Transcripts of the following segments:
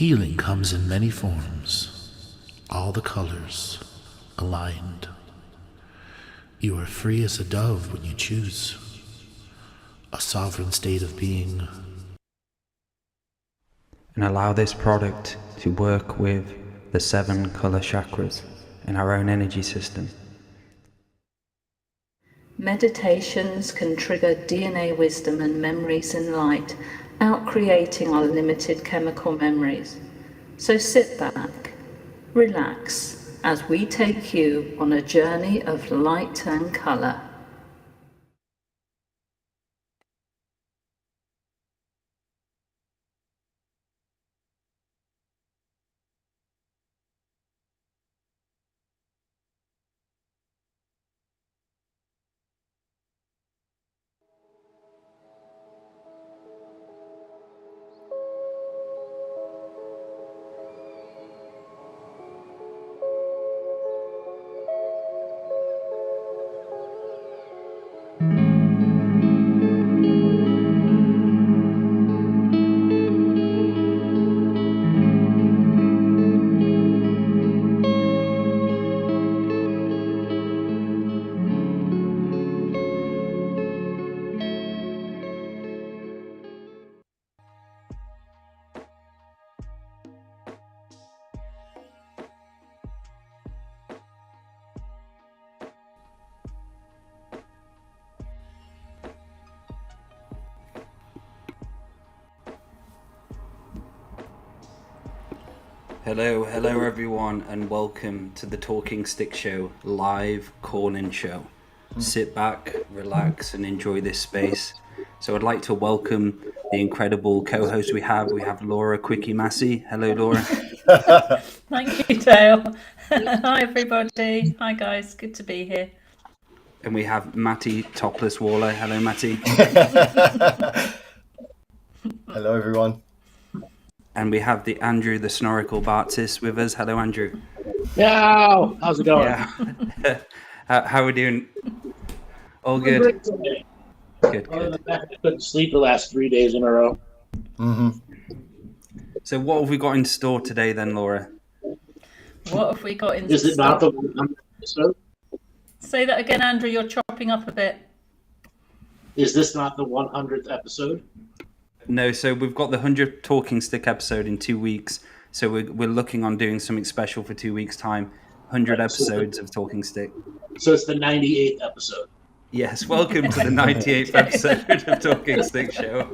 Healing comes in many forms, all the colors aligned. You are free as a dove when you choose, a sovereign state of being. And allow this product to work with the 7 color chakras in our own energy system. Meditations can trigger DNA wisdom and memories in light, out-creating our limited chemical memories. So sit back, relax, as we take you on a journey of light and color. Hello everyone, and welcome to the Talking Stick Show live call-in show. Sit back, relax, and enjoy this space. So I'd like to welcome the incredible co-host we have. We have Laura Massey. Hello, Laura. Thank you, Dale. Hi, everybody. Hi, guys. Good to be here. And we have Maty Waller. Hello, Maty. Hello, everyone. And we have the Andrew the Snorkel Bartzis with us. Hello, Andrew. Yo, how's it going? Yeah. How are we doing? All good. Good. I couldn't sleep the last 3 days in a row. Mm-hmm. So what have we got in store today then, Laura? What have we got in store? Is it not the 100th episode? Say that again, Andrew. You're chopping up a bit. Is this not the 100th episode? No, so we've got the 100th Talking Stick episode in 2 weeks. So we're looking on doing something special for 2 weeks' time. 100 episodes of Talking Stick. So it's the 98th episode. Yes, welcome to the 98th episode of Talking Stick Show.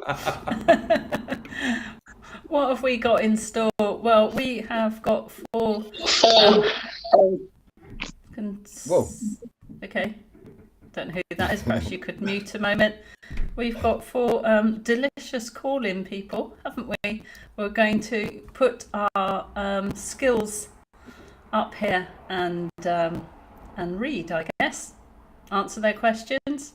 What have we got in store? Well, we have got 4... Whoa. Okay. Don't know who that is. Perhaps you could mute a moment. We've got 4 delicious call-in people, haven't we? We're going to put our skills up here and read, I guess. Answer their questions.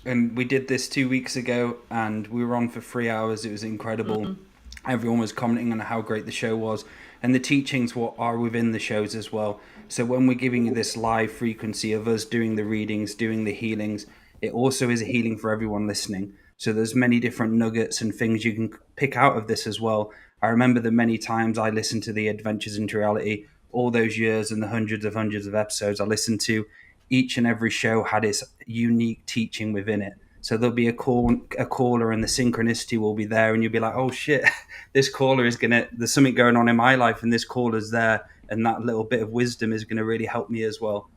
And we did this 2 weeks ago, and we were on for 3 hours. It was incredible. Mm-hmm. Everyone was commenting on how great the show was, and the teachings are within the shows as well. So when we're giving you this live frequency of us doing the readings, doing the healings, it also is a healing for everyone listening. So there's many different nuggets and things you can pick out of this as well. I remember the many times I listened to the Adventures into Reality, all those years and the hundreds of episodes I listened to. Each and every show had its unique teaching within it. So there'll be a caller and the synchronicity will be there, and you'll be like, oh shit, this caller is there's something going on in my life and this caller's there, and that little bit of wisdom is going to really help me as well.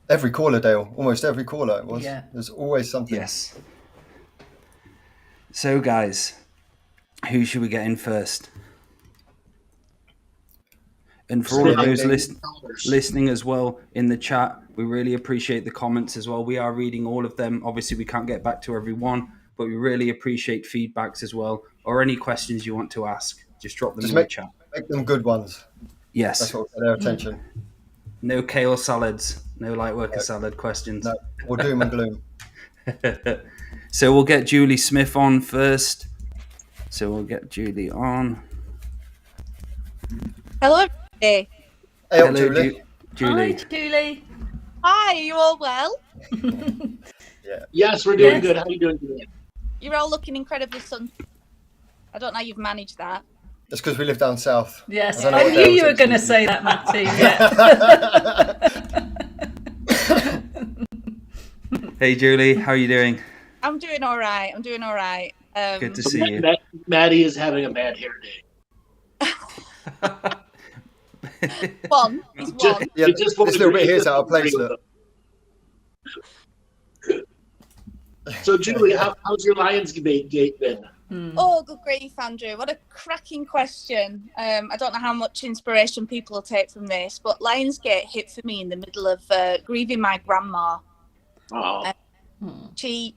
Every caller, Dale, almost every caller it was. Yeah. There's always something. Yes. So guys, who should we get in first? And for all of those listening as well in the chat, we really appreciate the comments as well. We are reading all of them. Obviously, we can't get back to everyone, but we really appreciate feedbacks as well. Or any questions you want to ask, just drop them in the chat. Make them good ones. Yes. That's what will get their attention. No kale salads, no lightworker salad questions. No, or doom and gloom. So we'll get Julie Smith on first. So we'll get Julie on. Hello, everybody. Hello, Julie. Hi, Julie. Hi, are you all well? Yeah. Yes, we're doing good. How are you doing today? You're all looking incredibly sun. I don't know how you've managed that. That's because we live down south. Yes, I don't know I what knew Dale you were thinks going to of say that, Matty. Yeah. Hey, Julie, how are you doing? I'm doing all right. Good to So see you. Maddie is having a bad hair day. One. He's one. Yeah, It just this little bit here is out of place. Look. So, Julie, how's your Lionsgate been? Oh, good grief, Andrew. What a cracking question. I don't know how much inspiration people will take from this, but Lionsgate hit for me in the middle of grieving my grandma. Oh, She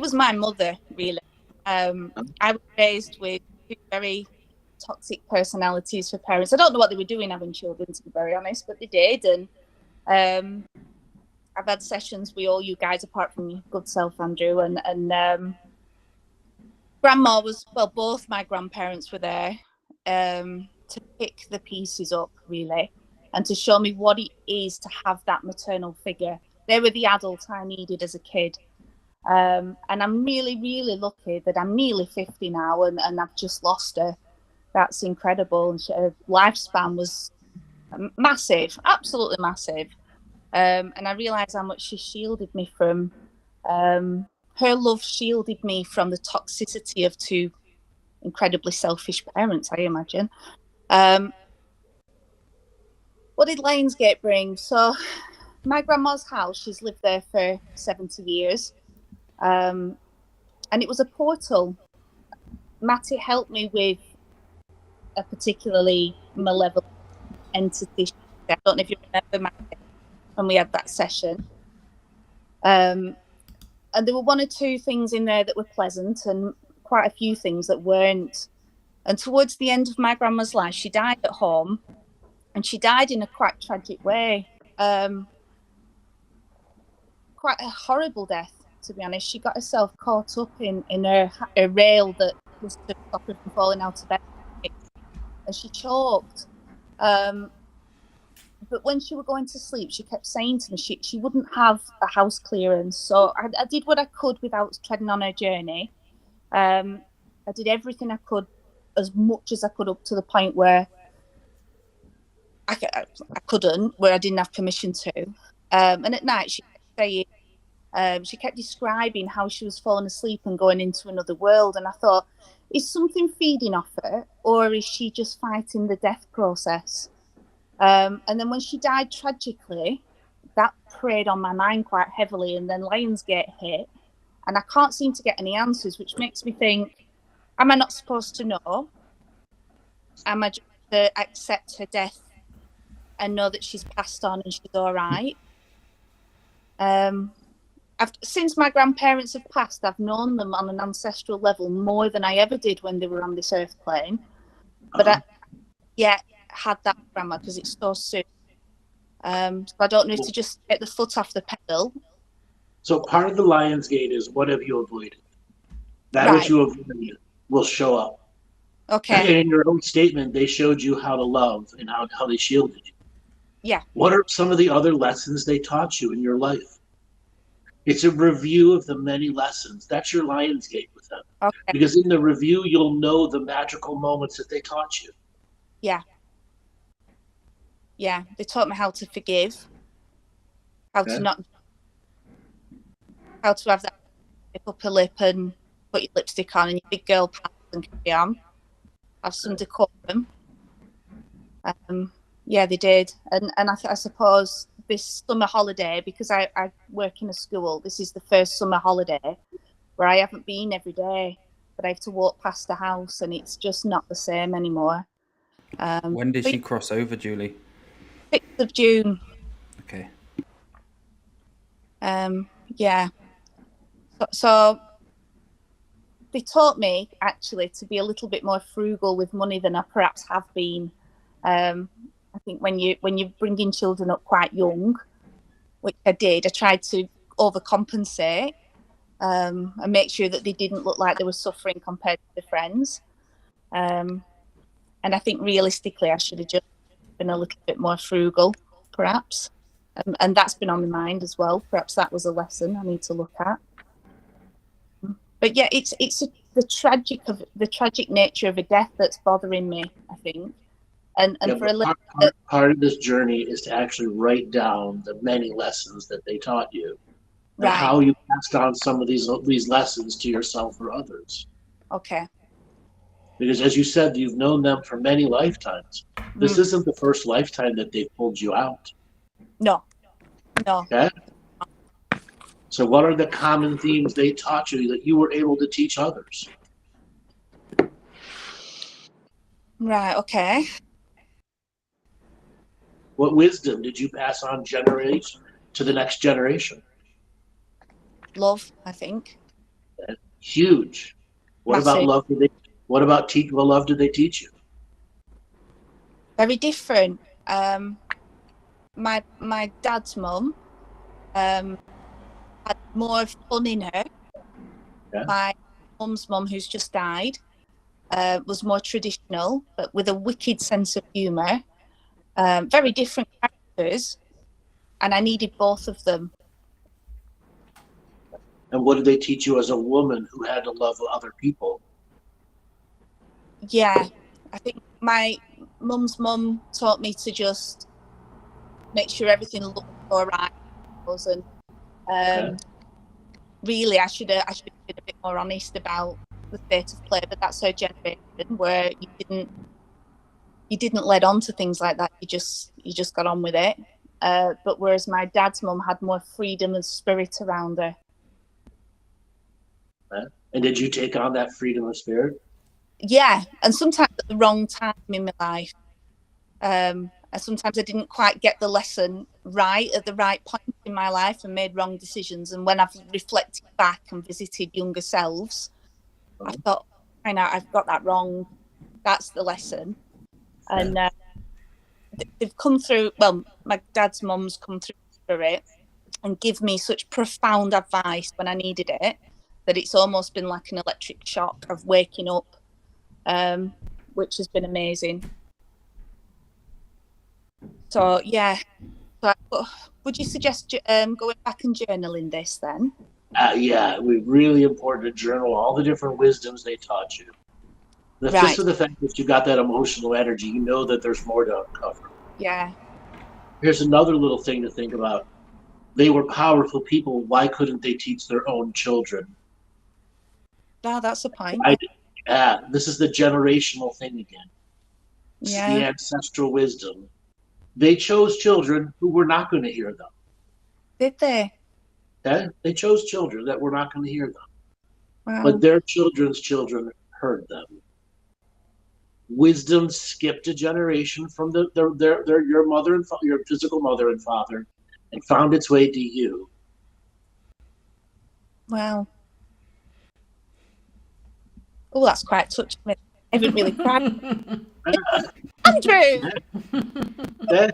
was my mother, really. I was raised with two very toxic personalities for parents. I don't know what they were doing having children, to be very honest, but they did. And I've had sessions with all you guys, apart from your good self, Andrew. And Grandma was, well, both my grandparents were there to pick the pieces up, really, and to show me what it is to have that maternal figure. They were the adult I needed as a kid. And I'm really, really lucky that I'm nearly 50 now and I've just lost her. That's incredible. And her lifespan was massive, absolutely massive. And I realised how much she shielded me from, her love shielded me from the toxicity of two incredibly selfish parents, I imagine. What did Lionsgate bring? So my grandma's house, she's lived there for 70 years. And it was a portal. Matty helped me with a particularly malevolent entity. I don't know if you remember, Matty, when we had that session. And there were one or two things in there that were pleasant and quite a few things that weren't. And towards the end of my grandma's life, she died at home, and she died in a quite tragic way. Quite a horrible death, to be honest. She got herself caught up in her rail that was to stop her from falling out of bed, and she choked. But when she was going to sleep, she kept saying to me she wouldn't have a house clearance. So I did what I could without treading on her journey. I did everything I could, as much as I could, up to the point where I couldn't, where I didn't have permission to. And at night, she kept saying, she kept describing how she was falling asleep and going into another world. And I thought, is something feeding off her, or is she just fighting the death process? And then when she died tragically, that preyed on my mind quite heavily. And then Lionsgate hit, and I can't seem to get any answers, which makes me think, am I not supposed to know? Am I just to accept her death and know that she's passed on and she's all right? Since my grandparents have passed, I've known them on an ancestral level more than I ever did when they were on this earth plane. But I had that grandma because it's so soon. So I don't know if to just get the foot off the pedal. so part of the Lionsgate is what have you avoided? That Right. which you avoided will show up. Okay. And in your own statement, they showed you how to love and how they shielded you. Yeah. What are some of the other lessons they taught you in your life? It's a review of the many lessons. That's your Lionsgate with them. Okay. Because in the review, you'll know the magical moments that they taught you. Yeah. Yeah. They taught me how to forgive, how to have that upper lip and put your lipstick on and your big girl pants and carry on. Have some decorum. Yeah, they did. And I suppose this summer holiday, because I work in a school, this is the first summer holiday where I haven't been every day, but I have to walk past the house and it's just not the same anymore. When did she cross over, Julie? 6th of June. Okay. Yeah. So they taught me actually to be a little bit more frugal with money than I perhaps have been. I think when you're bringing children up quite young, which I did, I tried to overcompensate and make sure that they didn't look like they were suffering compared to their friends. And I think realistically, I should have just been a little bit more frugal, perhaps. And that's been on my mind as well. Perhaps that was a lesson I need to look at. But yeah, the the tragic nature of a death that's bothering me, I think. And Yeah, for a little part of this journey is to actually write down the many lessons that they taught you, and right, how you passed on some of these lessons to yourself or others. okay, Because as you said, you've known them for many lifetimes. This Mm. isn't the first lifetime that they pulled you out. no. Okay? So what are the common themes they taught you that you were able to teach others? Right, okay. What wisdom did you pass on generation to the next generation? Love, I think. Huge. What about Massive. love? What about what love did they teach you? Very different. My dad's mum had more fun in her. Yeah. My mum's mum, who's just died, was more traditional, but with a wicked sense of humour. Very different characters, and I needed both of them. And what did they teach you as a woman who had to love other people? Yeah, I think my mum's mum taught me to just make sure everything looked all right. And really, I should have been a bit more honest about the state of play, but that's her generation, where you didn't let on to things like that. You just got on with it. But whereas my dad's mum had more freedom and spirit around her. And did you take on that freedom of spirit? Yeah, and sometimes at the wrong time in my life. And sometimes I didn't quite get the lesson right at the right point in my life and made wrong decisions. And when I've reflected back and visited younger selves, I thought, I know I've got that wrong. That's the lesson. And they've come through, well, my dad's mum's come through it and give me such profound advice when I needed it, that it's almost been like an electric shock of waking up, which has been amazing. So, yeah. So, would you suggest going back and journaling this then? Yeah, it was really important to journal all the different wisdoms they taught you. Just for the fact that you got that emotional energy, you know that there's more to uncover. Yeah. Here's another little thing to think about. They were powerful people. Why couldn't they teach their own children? No, that's a point. This is the generational thing again. This is the ancestral wisdom. They chose children who were not going to hear them. Did they? Okay? They chose children that were not going to hear them. Wow. But their children's children heard them. Wisdom skipped a generation from your mother and your physical mother and father, and found its way to you. Wow. Oh, that's quite touching me. I haven't really cried. Andrew! And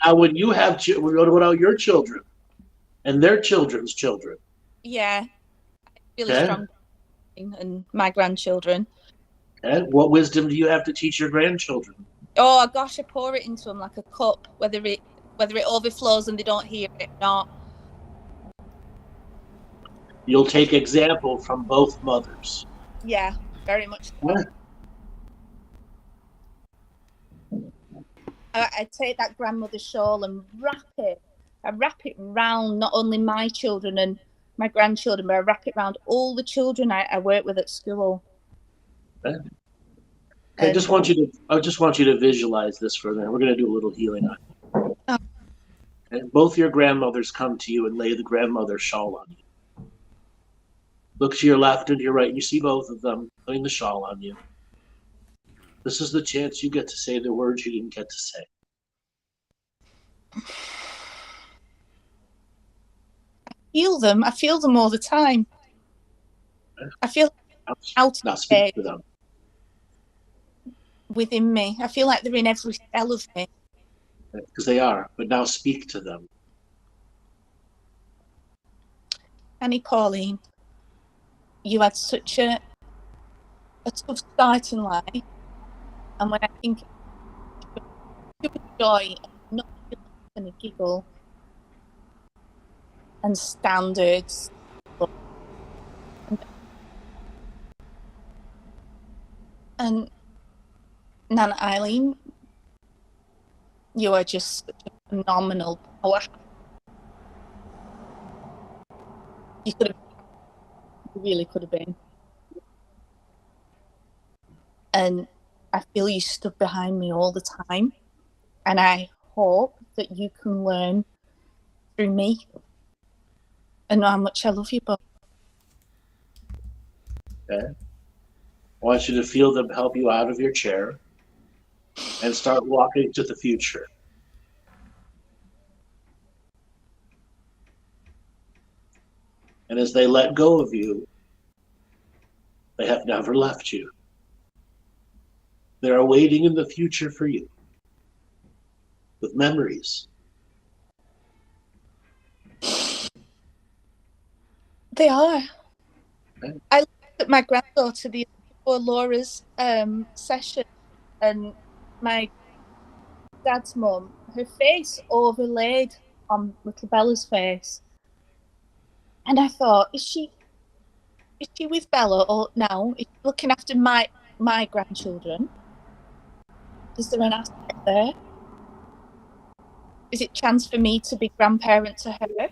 now when you have what about your children and their children's children? Yeah. Really strong. And my grandchildren. Okay. What wisdom do you have to teach your grandchildren? Oh gosh, I pour it into them like a cup, whether it overflows and they don't hear it or not. You'll take example from both mothers. Yeah, very much so. I take that grandmother's shawl and wrap it. I wrap it round not only my children and my grandchildren, but I wrap it around all the children I work with at school. Okay. I just want you to visualize this for a minute. We're going to do a little healing on you. Oh. And both your grandmothers come to you and lay the grandmother shawl on you. Look to your left and to your right, and you see both of them putting the shawl on you. This is the chance you get to say the words you didn't get to say. I feel them all the time. I feel out now speak to them. Within me. I feel like they're in every cell of me. Because they are, but now speak to them. Annie Pauline, you had such a tough start in life, and when I think of joy, not and a giggle, and standards, And Nana Eileen, you are just such a phenomenal power. You could have, you really could have been. And I feel you stood behind me all the time. And I hope that you can learn through me and know how much I love you both. Okay. I want you to feel them help you out of your chair and start walking to the future. And as they let go of you, they have never left you. They're waiting in the future for you with memories. They are. Okay. I looked at my granddaughter before Laura's session, and my dad's mum, her face overlaid on little Bella's face. And I thought, is she with Bella or now? Is she looking after my grandchildren? Is there an aspect there? Is it chance for me to be grandparent to her?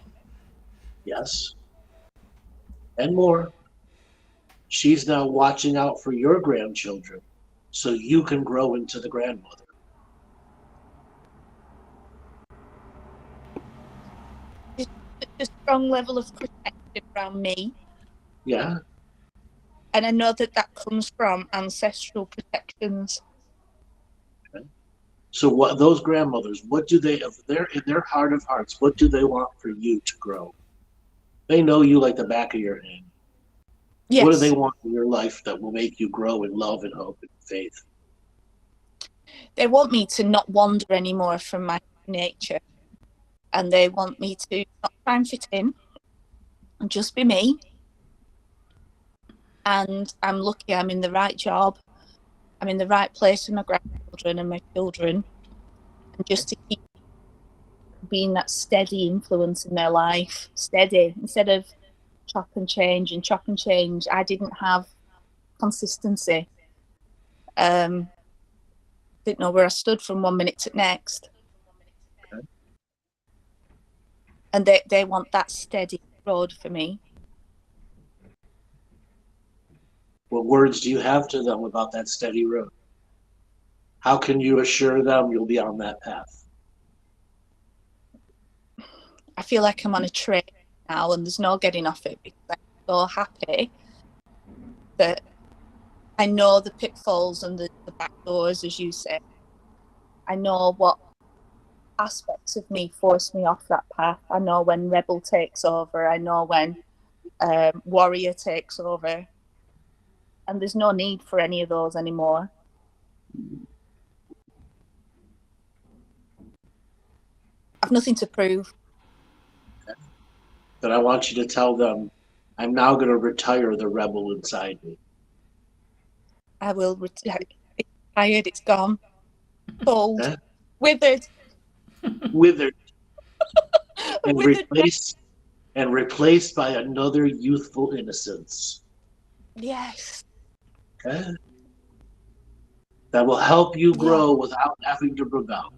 Yes. And more. She's now watching out for your grandchildren so you can grow into the grandmother. There's a strong level of protection around me. Yeah. And I know that comes from ancestral protections. Okay. So what those grandmothers, what do they, in their heart of hearts, what do they want for you to grow? They know you like the back of your hand. Yes. What do they want in your life that will make you grow in love and hope and faith? They want me to not wander anymore from my nature. And they want me to not try and fit in and just be me. And I'm lucky I'm in the right job. I'm in the right place with my grandchildren and my children. And just to keep being that steady influence in their life. Steady. Instead of chop and change. I didn't have consistency. Didn't know where I stood from one minute to the next. Okay. And they want that steady road for me. What words do you have to them about that steady road? How can you assure them you'll be on that path? I feel like I'm on a train now and there's no getting off it because I'm so happy that I know the pitfalls and the back doors, as you say. I know what aspects of me force me off that path. I know when rebel takes over. I know when warrior takes over. And there's no need for any of those anymore. I've nothing to prove. But I want you to tell them, I'm now going to retire the rebel inside me. I will retire. It's tired, it's gone. Cold. Okay? Withered. Withered. And Withered. replaced by another youthful innocence. Yes. Okay? That will help you grow without having to rebel.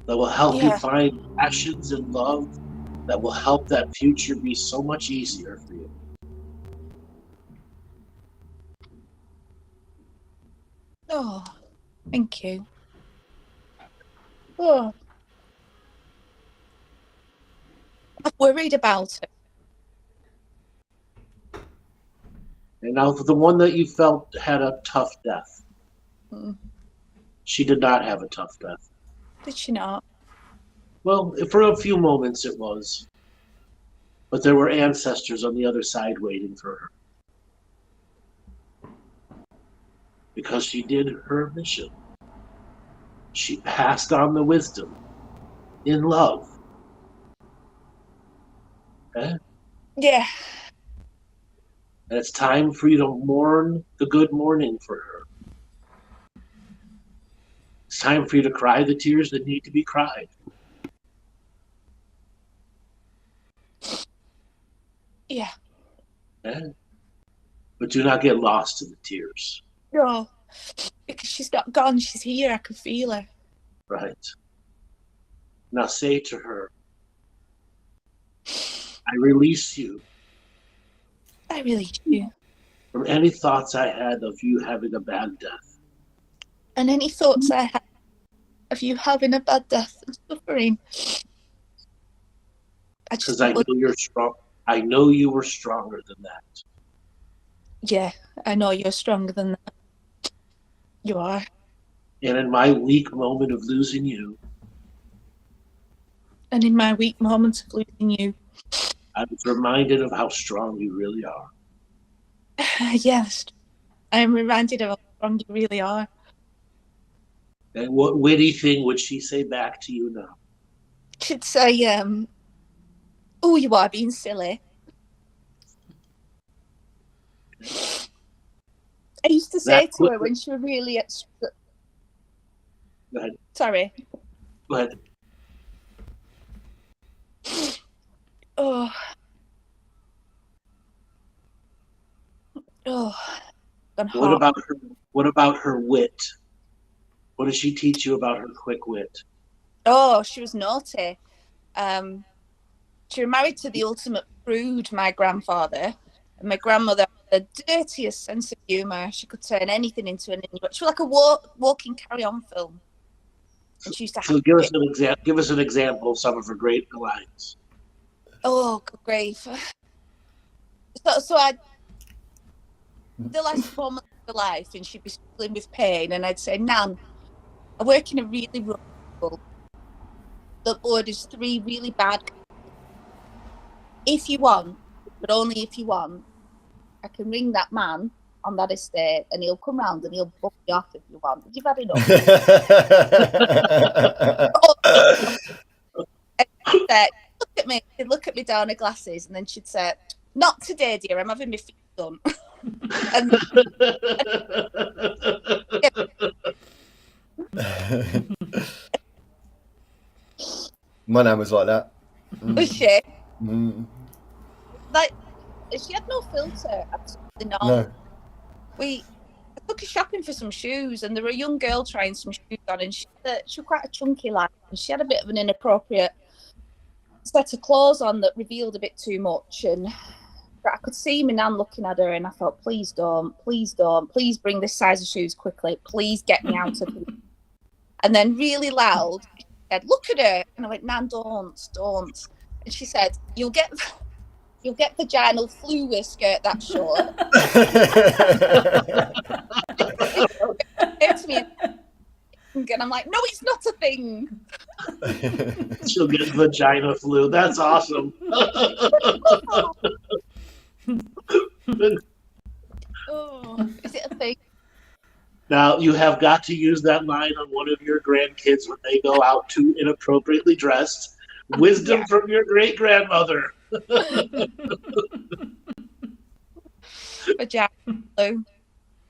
That will help you find passions and love that will help that future be so much easier for you. Oh, thank you. Oh. I've worried about it. And now for the one that you felt had a tough death. She did not have a tough death. Did she not? Well, for a few moments it was. But there were ancestors on the other side waiting for her. Because she did her mission. She passed on the wisdom in love. Okay? Yeah. And it's time for you to mourn the good mourning for her. It's time for you to cry the tears that need to be cried. Yeah. Okay? But do not get lost in the tears. No, because she's not gone. She's here. I can feel her. Right. Now say to her, I release you I really do. from any thoughts I had of you having a bad death. And any thoughts I have of you having a bad death and suffering, I just Because I know you're strong. I know you were stronger than that. yeah, I know you're stronger than that. You are. And in my weak moment of losing you, And in my weak moments of losing you, I was reminded of how strong you really are. yes, I am reminded of how strong you really are. And what witty thing would she say back to you now? She'd say, oh, you are being silly. I used to say to her when she was really Go ahead. sorry. Go ahead. Oh, gone What hard. about her? What about her wit? What did she teach you about her quick wit? Oh, she was naughty. She was married to the ultimate prude, my grandfather. And my grandmother had the dirtiest sense of humour. She could turn anything into an innuendo. She was like a walking carry-on film. And she used to So have give us an example. Give us an example of some of her great lines. oh, good grief. So the last 4 months of her life, and she'd be struggling with pain, and I'd say, Nan, I work in a really rough school that orders 3 really bad. If you want, but only if you want, I can ring that man on that estate, and he'll come round and he'll book you off if you want. You've had enough. Look at me. She'd look at me down her glasses, and then she'd say, "Not today, dear. I'm having my feet done." And My nan was like that. was she? Mm. Like, she had no filter. Absolutely not. No. I took her shopping for some shoes, and there were a young girl trying some shoes on, and she was quite a chunky lad, and she had a bit of an inappropriate set of clothes on that revealed a bit too much, and I could see my nan looking at her, and I thought, please don't, please bring this size of shoes quickly, please get me out of here. And then really loud, she said, look at her, and I went, Nan, don't. And she said, you'll get vaginal flu with a skirt that short. To me, and I'm like, no, it's not a thing. She'll get vagina flu. That's awesome. Oh, is it a thing? Now, you have got to use that line on one of your grandkids when they go out too inappropriately dressed. Wisdom from your great-grandmother. Vagina flu.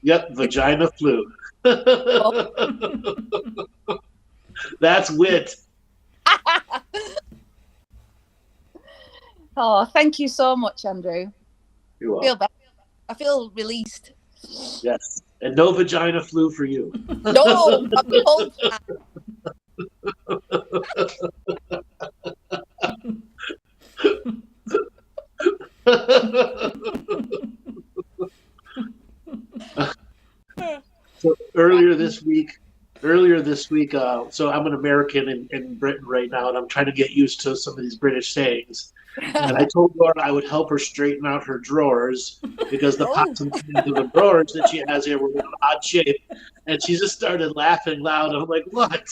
Yep, vagina flu. That's wit. Oh, thank you so much, Andrew. You're I feel welcome. better. I feel released. Yes. And no vagina flu for you. No, I'm cold. So earlier this week, so I'm an American in Britain right now, and I'm trying to get used to some of these British sayings. And I told Laura I would help her straighten out her drawers because the pots and pans of the drawers that she has here were in an odd shape. And she just started laughing loud. I'm like, what?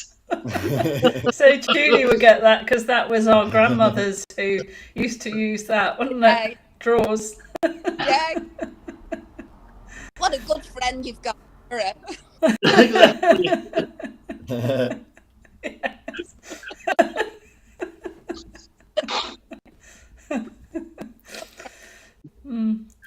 So Julie would get that because that was our grandmothers who used to use that, wasn't it? Drawers. Yeah. What a good friend you've got. Exactly.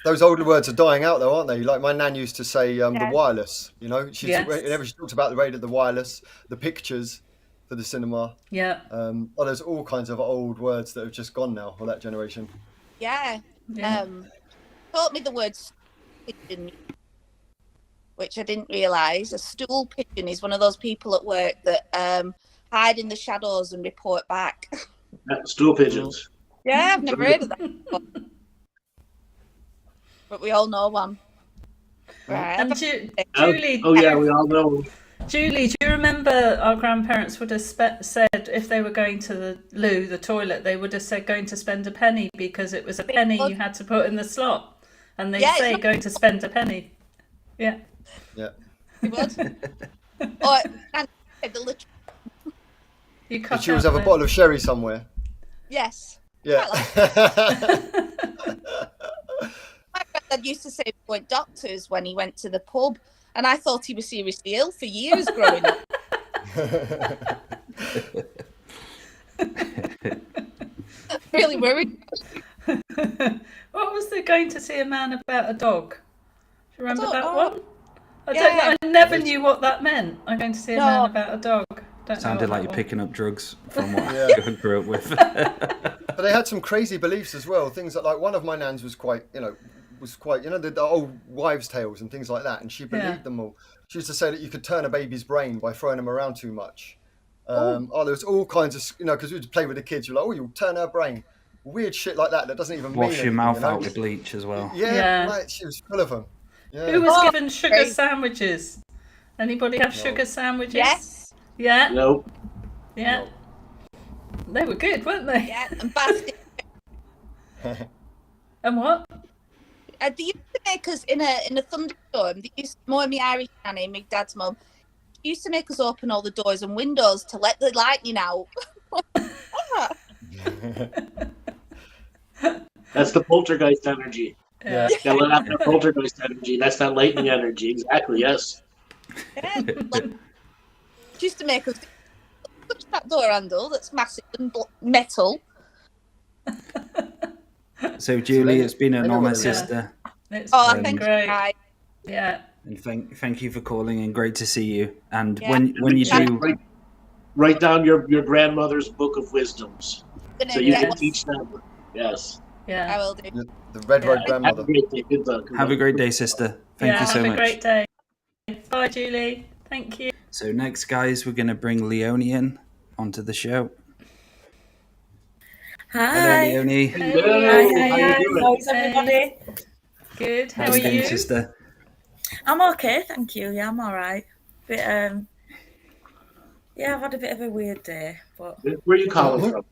Those older words are dying out, though, aren't they? Like my nan used to say, the Yeah. wireless. You know, Yes. whenever she talked about the rate of the wireless, the pictures for the cinema. Yeah. There's all kinds of old words that have just gone now for that generation. Yeah. Yeah. Taught me the words pigeon, which I didn't realise. A stool pigeon is one of those people at work that hide in the shadows and report back. Stool pigeons. Yeah, I've never heard of that before. But we all know one. Right. And Julie, Oh yeah, we all know. Julie, do you remember our grandparents would have said if they were going to the loo, the toilet, they would have said going to spend a penny because it was a penny you had to put in the slot, and they'd say going to spend a penny. Yeah. Yeah. You would. Or and the little. You cut Did you always out have a bottle of sherry somewhere? Yes. Yeah. My granddad used to say he went doctors when he went to the pub, and I thought he was seriously ill for years growing up. Really worried. What was the going to see a man about a dog? Do you remember that know. one? I never knew what that meant. I'm going to see a man about a dog. Sounded like you're picking up drugs from what Yeah. I grew up with. But they had some crazy beliefs as well. Things that, like, one of my nans was quite, the old wives' tales and things like that, and she believed them all. She used to say that you could turn a baby's brain by throwing them around too much. There was all kinds of, because we would play with the kids. You're like, you'll turn her brain. Weird shit like that doesn't even mean Wash anything. your mouth out with bleach as well. Yeah, right, she was full of them. Yeah. Who was given sugar sandwiches? Anybody have sugar sandwiches? Yes. Yeah. Nope. Yeah. They were good, weren't they? Yeah, and basket. And what? They used to make us in a thunderstorm. They used more my Irish nanny, my dad's mum. She used to make us open all the doors and windows to let the lightning out. That's the poltergeist energy. Yeah. Yeah, let out the poltergeist energy. That's that lightning energy. Exactly. Yes. Yeah, she used to make us touch that door handle that's massive and metal. So, Julie, it's been an honour, sister. It's Thank great. you. Yeah. And thank you for calling, and great to see you. And Yeah. when you do, Write down your grandmother's book of wisdoms so you can teach them. Yes. Yeah. I will do. The red-eyed Have grandmother. a great day. Good luck. have a great day, sister. Thank you so have much. a great day. Bye, Julie. Thank you. So next, guys, we're going to bring Leonie in onto the show. Hi. Hello, Leonie. How's everybody? Good. How How are you doing, you? sister? I'm okay, thank you. Yeah, I'm all right. But yeah, I've had a bit of a weird day, but Where are you calling from?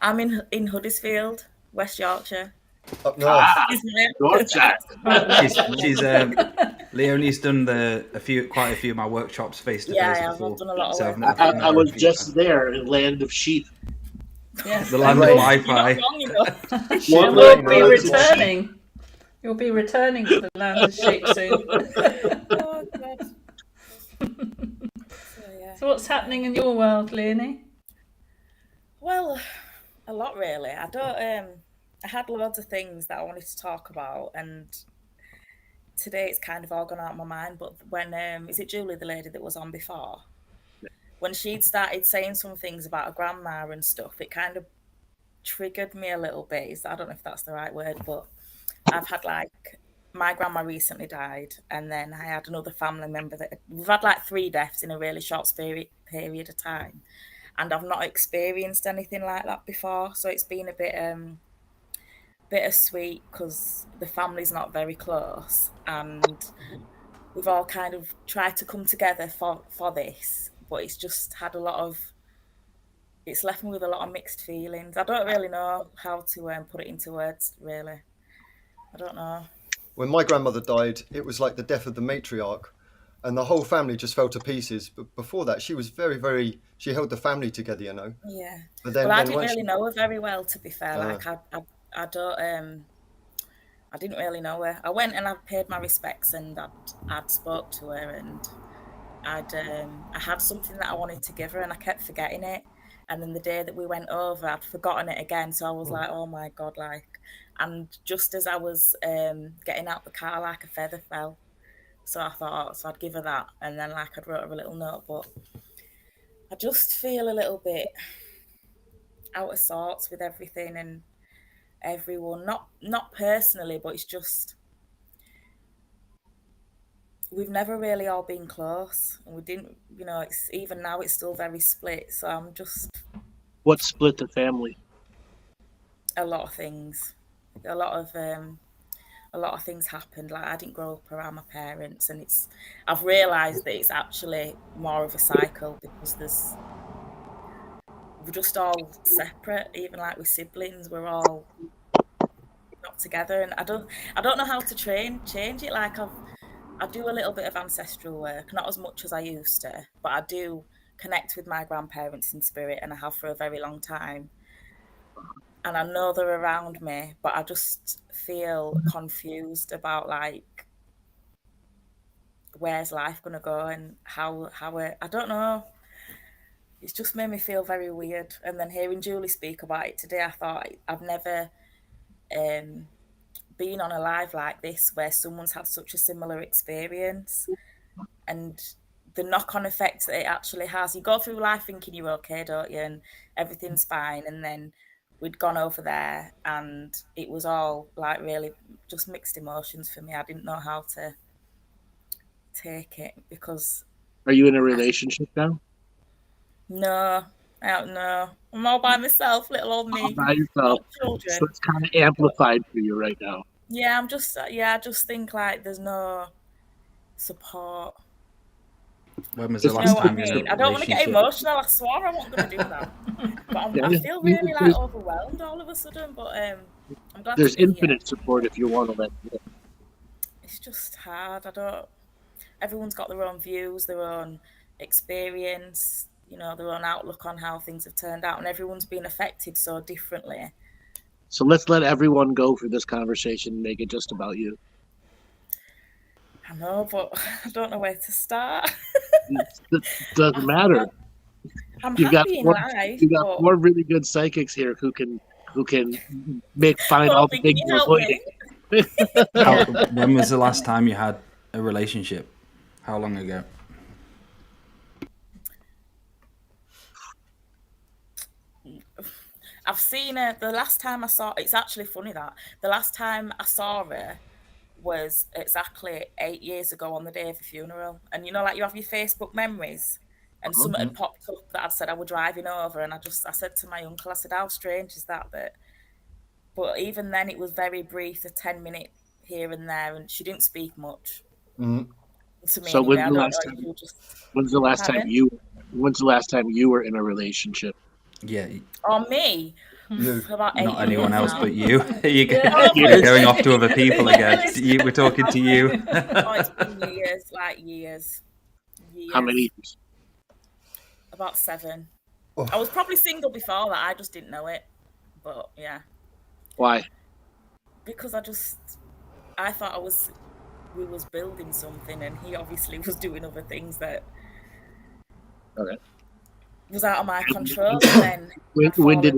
I'm in Huddersfield, West Yorkshire. Up north. Yorkshire. She's Leonie's done quite a few of my workshops face to face Yeah, before. I've done a lot of So work. I've met I her was a few just times. there in Land of Sheep. Yes. The land of You're Wi-Fi. not wrong, you know. You'll Right, be right. returning. You'll be returning to the land of sheep soon. Oh, God. So, yeah. So what's happening in your world, Leonie? Well, a lot really. I had loads of things that I wanted to talk about, and today it's kind of all gone out of my mind. But when is it Julie, the lady that was on before? When she'd started saying some things about her grandma and stuff, it kind of triggered me a little bit. I don't know if that's the right word, but I've had my grandma recently died, and then I had another family member we've had 3 deaths in a really short period of time, and I've not experienced anything like that before. So it's been a bit bittersweet because the family's not very close, and we've all kind of tried to come together for this, but it's just had it's left me with a lot of mixed feelings. I don't really know how to put it into words, really. I don't know. When my grandmother died, it was like the death of the matriarch, and the whole family just fell to pieces. But before that, she was very, very. She held the family together, you know. Yeah. But then, I then didn't once really know her very well, to be fair. Ah. I didn't really know her. I went and I paid my respects, and I'd spoke to her, and I had something that I wanted to give her, and I kept forgetting it. And then the day that we went over, I'd forgotten it again. So I was like, oh my God, and just as I was getting out the car, a feather fell. So I thought, so I'd give her that. And then I'd wrote her a little note, but I just feel a little bit out of sorts with everything and everyone. Not personally, but it's just, we've never really all been close, and we didn't, it's even now it's still very split. So I'm just What split the family? a lot of things, a lot of things happened. Like, I didn't grow up around my parents, and I've realised that it's actually more of a cycle, because we're just all separate. Even like with siblings, we're all not together, and I don't know how to change it. Like, I do a little bit of ancestral work, not as much as I used to, but I do connect with my grandparents in spirit, and I have for a very long time. And I know they're around me, but I just feel confused about, like, where's life gonna go, and how I don't know. It's just made me feel very weird. And then hearing Julie speak about it today, I thought, I've never been on a live like this where someone's had such a similar experience, and the knock-on effect that it actually has. You go through life thinking you're okay, don't you, and everything's fine, and then we'd gone over there, and it was all like really just mixed emotions for me. I didn't know how to take it, because... Are you in a relationship now? No, I don't know. I'm all by myself, little old me. All by yourself. Children. So it's kind of amplified for you right now. Yeah, I just think, like, there's no support. When was the last time you I don't want to get emotional. I swore I wasn't going to do that. But I feel really, like, overwhelmed all of a sudden. But I'm glad there's to be infinite here. support if you want to let it. It's just hard. Everyone's got their own views, their own experience, their own outlook on how things have turned out, and everyone's been affected so differently. So let's let everyone go for this conversation and make it just about you. I know, but I don't know where to start. It doesn't matter. I'm happy in life. You got four really good psychics here who can find all the things you're avoiding. When was the last time you had a relationship? How long ago? I've seen her. The last time I saw, it's actually funny that the last time I saw her was exactly 8 years ago on the day of the funeral. And like, you have your Facebook memories, and something had popped up that I'd said I was driving over, and I said to my uncle, I said, how strange is that? But even then, it was very brief, a 10-minute here and there, and she didn't speak much. Mm. To me, so anyway. when's the last time you were in a relationship? Yeah. Or me? About 8 Not anyone years else now. but you. You're going off to other people again. We're talking to you. Oh, it's been years, like years. How many years? About 7. Oh. I was probably single before that. I just didn't know it. But yeah. Why? Because I thought we was building something, and he obviously was doing other things that was out of my control. And then when did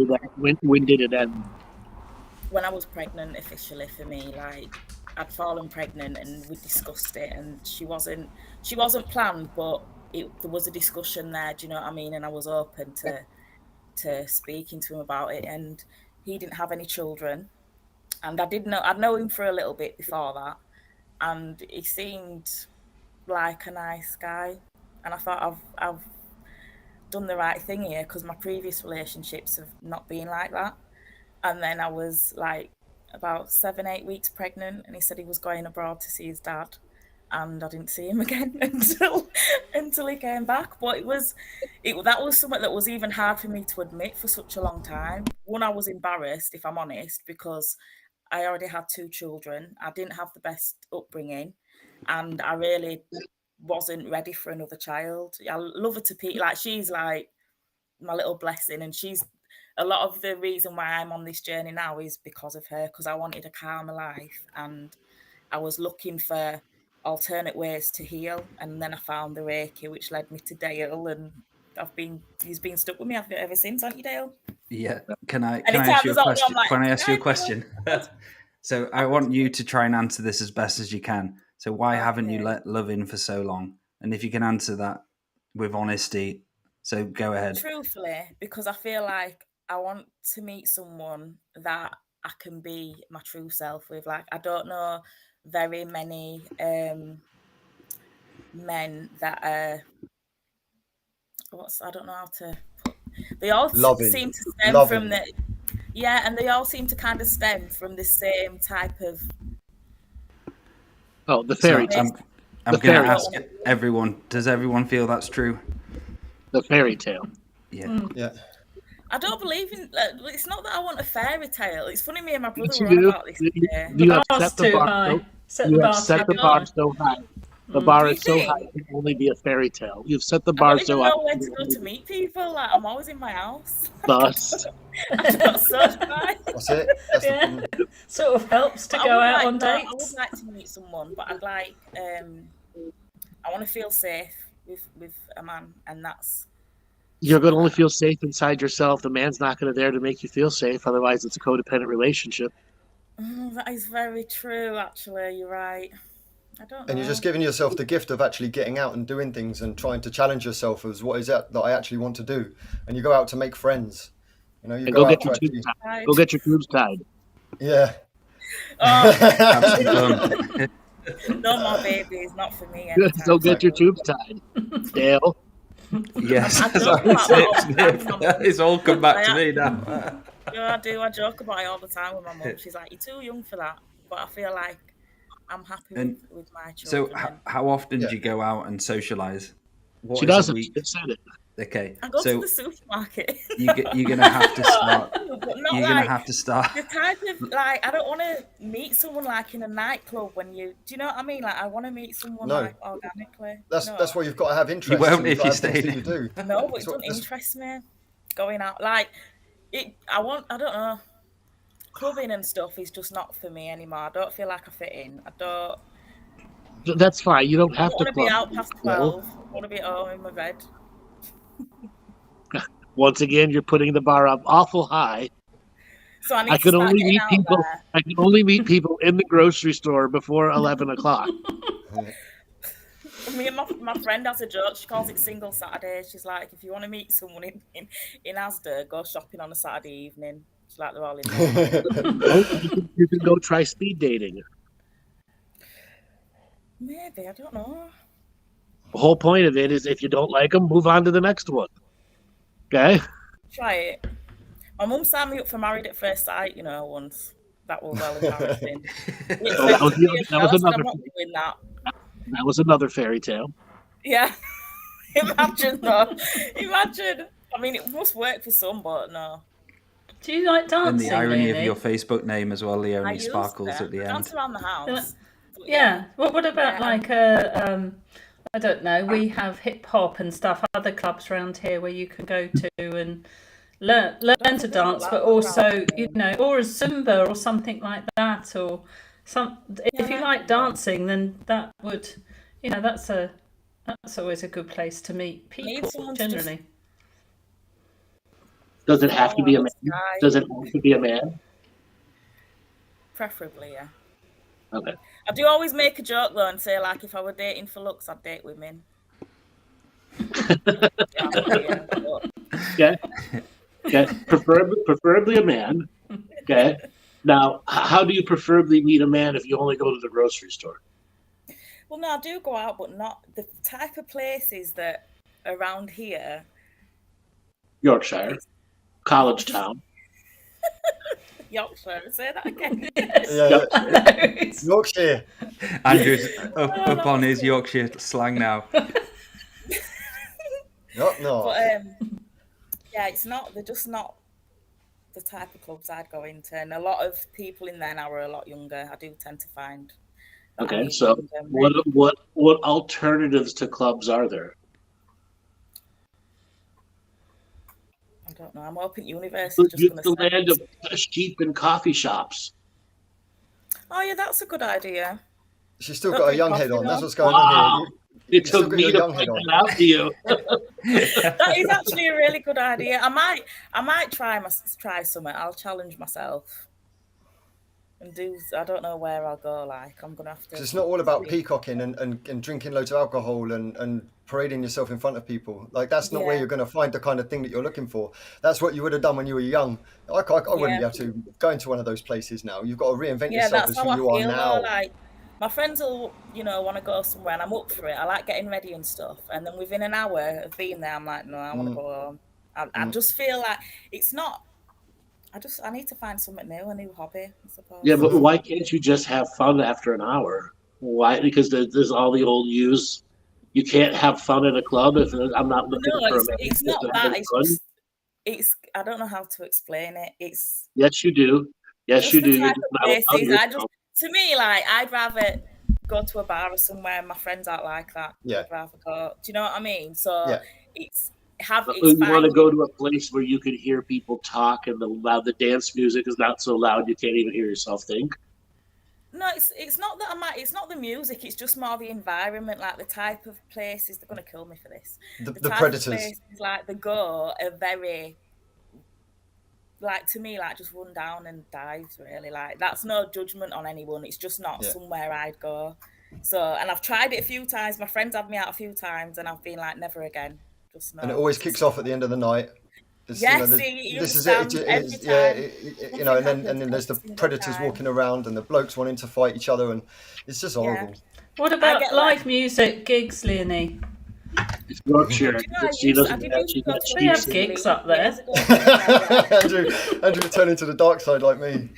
it end? When I was pregnant officially, for me, like, I'd fallen pregnant, and we discussed it, and she wasn't planned, but there was a discussion there. Do you know what I mean? And I was open to speaking to him about it, and he didn't have any children, and I'd know him for a little bit before that, and he seemed like a nice guy, and I thought I've done the right thing here, because my previous relationships have not been like that. And then I was like about 7-8 weeks pregnant, and he said he was going abroad to see his dad, and I didn't see him again until he came back. But that was something that was even hard for me to admit for such a long time. One, I was embarrassed, if I'm honest, because I already had 2 children. I didn't have the best upbringing, and I really wasn't ready for another child. I love her to pieces. Like, she's like my little blessing, and she's a lot of the reason why I'm on this journey now is because of her, because I wanted a calmer life, and I was looking for alternate ways to heal, and then I found the Reiki, which led me to Dale, and he's been stuck with me ever since, haven't you, Dale? Yeah. Can I ask you a question? Can I ask you a question? So I want you to try and answer this as best as you can. So why haven't you let love in for so long? And if you can answer that with honesty, so go ahead. Truthfully, because I feel like I want to meet someone that I can be my true self with. Like, I don't know very many men that are I don't know how to put, they all Loving. seem to stem Loving. from the and they all seem to kind of stem from the same type of the fairy So tale. I'm The going to fairy ask everyone, does everyone feel that's true? The fairy tale. Yeah. Yeah. I don't believe in. It's not that I want a fairy tale. It's funny, me and my brother Yes, were you on do. about this today. You The have bar's set the too bar high. so Set you the have bar set too the high. bar so high. The bar Do you is so high think? it can only be a fairy tale. You've set the I bar don't so even high. know where to go to meet people. Like, I'm always in my house. Thus, I don't socialise. That's it. That's the Yeah. problem. Sort of helps to But go out on I would dates. like to meet someone, but I'd like. I want to feel safe with a man, and that's. you're going to only feel safe inside yourself. The man's not going to there to make you feel safe. Otherwise, it's a codependent relationship. That is very true. Actually, you're right. I don't know. And you're just giving yourself the gift of actually getting out and doing things and trying to challenge yourself as what is it that I actually want to do. And you go out to make friends. You know, you And go go out get your to tubes actually, tied. Go get your tubes tied. yeah. Oh, no more babies, not for me. anytime Go get your soon. tubes tied. Dale. Yes. I joke about that all the time with my mum. It's all come back to me now. Yeah, I do. I joke about it all the time with my mum. She's like, "You're too young for that," but I feel like I'm happy with my So children. how often Yeah. do you go out and socialise? What She is a doesn't. week? She just said it. Okay. I go So to the supermarket. you're going to have to start. But not You're like going to have to start. the type of like I don't want to meet someone like in a nightclub when do you know what I mean? Like I want to meet someone No. like organically. That's why you've got to have interest. won't and if you've got you to have things stay that you do. No, but it That's what- doesn't interest me. Going out like it. I don't know. Clubbing and stuff is just not for me anymore. I don't feel like I fit in. I don't That's fine. You don't have want to to be club. out past Well, 12. I want to be at home in my bed. once again, you're putting the bar up awful high. So I need I to could start only getting meet out people. there. I can only meet people in the grocery store before 11 o'clock. Me and my friend has a joke. She calls it Single Saturday. She's like, if you want to meet someone in Asda, go shopping on a Saturday evening. She's like, they're all in there. You can go try speed dating. Maybe, I don't know. The whole point of it is if you don't like them, move on to the next one. Okay? Try it. My mum signed me up for Married at First Sight, once. That was well embarrassing. That was another- I'm not doing that. That was another fairy tale. Yeah. Imagine though. Imagine. I mean, it must work for some, but no. Do you like And dancing, the irony Leonie? of your Facebook name as well, I Leonie used Sparkles to. at the I end. dance around the house. But Yeah. What about Yeah. like a I don't know. We have hip hop and stuff. Other clubs around here where you can go to and learn to dance, but also or a Zumba or something like that, or some. If you like dancing, then that would, that's always a good place to meet people. someone to just- Generally, Does it have to be a man? Guy, Does it have to be a man? preferably, yeah. Okay. I do always make a joke though and say like, if I were dating for looks, I'd date women. Yeah, but- Okay. Okay. Preferably a man. Okay. Now, how do you preferably meet a man if you only go to the grocery store? Well, no, I do go out, but not the type of places that around here. Yorkshire, College Town. Yorkshire, say that again. Yeah. Yorkshire. Andrew's up on his Yorkshire slang now. No. But yeah, they're just not the type of clubs I'd go into, and a lot of people in there now are a lot younger. I do tend to find. that I Okay. meet So, younger men. what alternatives to clubs are there? I don't know. I'm hoping universe is just The going to land of sheep and coffee shops. Oh yeah, that's a good idea. She's still Don't got a drink young coffee head on. though. That's what's going Wow. on here. It still took got me your to young point head on. that out to you. That is actually a really good idea. I might try something. I'll challenge myself and do. I don't know where I'll go. Like I'm gonna have to. 'Cause it's not all about peacocking and drinking loads of alcohol and parading yourself in front of people. Like that's not where Yeah. you're going to find the kind of thing that you're looking for. That's what you would have done when you were young. I wouldn't be able to go into one of those places now. You've got to reinvent Yeah, yourself that's as how who you I are feel now. though. Like my friends will, want to go somewhere, and I'm up for it. I like getting ready and stuff. And then within an hour of being there, I'm like, no, I want to go home. I just feel like it's not. I need to find something new, a new hobby, I suppose. Yeah, but why can't you just have fun after an hour? Why? Because there's all the old use. You can't have fun at a club if I'm not looking for. It's not that. It's I don't know how to explain it. It's yes, you do. Yes, you do. To me, like, I'd rather go to a bar or somewhere and my friends aren't like that. Yeah. I'd rather go. Do you know what I mean? So it's you want to go to a place where you can hear people talk and the dance music is not so loud you can't even hear yourself think. No, it's not that it's not the music. It's just more the environment, like the type of places. They're gonna kill me for this. The type predators, of places, like the go, are very, like, to me, like, just run down and dives. Really, like, that's no judgment on anyone. It's just not somewhere I'd go. So, and I've tried it a few times. My friends had me out a few times, and I've been like, never again. Just no. And it always kicks off at the end of the night. Yes, this is it. And then there's the predators walking around and the blokes wanting to fight each other, and it's just horrible. What about live music gigs, Leonie? It's Yorkshire. We have gigs up there. Andrew turning to the dark side like me.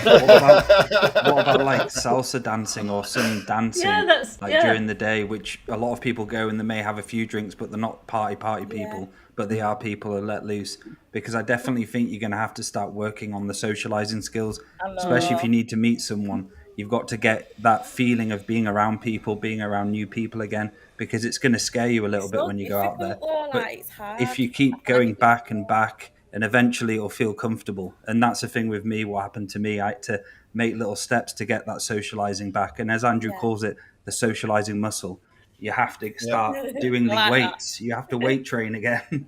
What about like salsa dancing or some dancing during the day, which a lot of people go and they may have a few drinks, but they're not party people, but they are people who are let loose. Because I definitely think you're going to have to start working on the socializing skills, especially if you need to meet someone. You've got to get that feeling of being around people, being around new people again, because it's going to scare you a little bit when you go out there. But if you keep going back and back, and eventually it'll feel comfortable. And that's the thing with me, what happened to me. I had to make little steps to get that socializing back. And as Andrew calls it, the socializing muscle. You have to start doing the weights. You have to weight train again.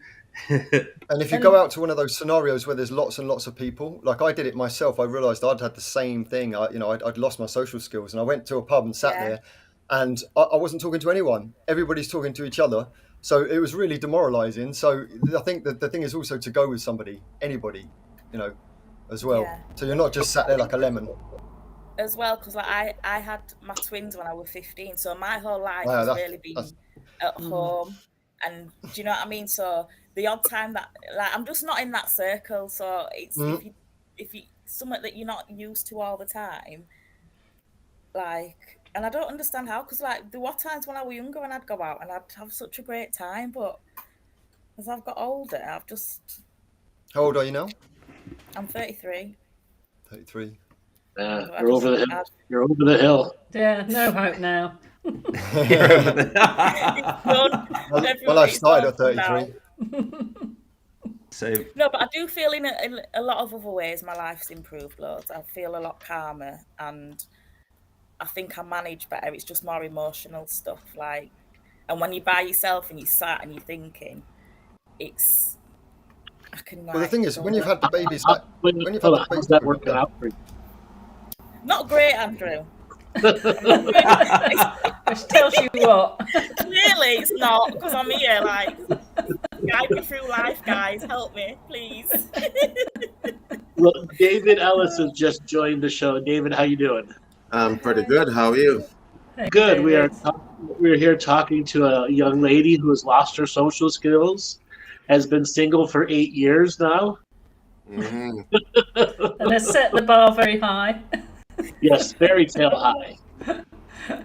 And if you go out to one of those scenarios where there's lots and lots of people, like I did it myself, I realized I'd had the same thing. I'd lost my social skills, and I went to a pub and sat there, and I wasn't talking to anyone. Everybody's talking to each other. So it was really demoralizing. So I think that the thing is also to go with anybody, as well. Yeah. So you're not just sat there like a lemon. As well, because like I had my twins when I was 15, so my whole life has really been at home. And do you know what I mean? So the odd time that, like, I'm just not in that circle. So it's if you something that you're not used to all the time, like, and I don't understand how, because like there were times when I was younger and I'd go out and I'd have such a great time, but as I've got older, I've just. How old are you now? I'm 33. 33. You're over the hill. You're over the hill. Yeah, no hope now. Well, I started at 33. So no, but I do feel in a lot of other ways my life's improved loads. I feel a lot calmer, and I think I manage better. It's just more emotional stuff, like, and when you're by yourself and you're sat and you're thinking, it's. I can. Well, the thing is, when you've had the babies, how's that working out for you? Not great, Andrew. Which tells you what. Clearly it's not, because I'm here, like, guide me through life, guys. Help me, please. Well, David Ellis has just joined the show. David, how you doing? I'm pretty good. How are you? Good. We're here talking to a young lady who has lost her social skills, has been single for 8 years now. Mm-hmm. And has set the bar very high. Yes, fairy tale high.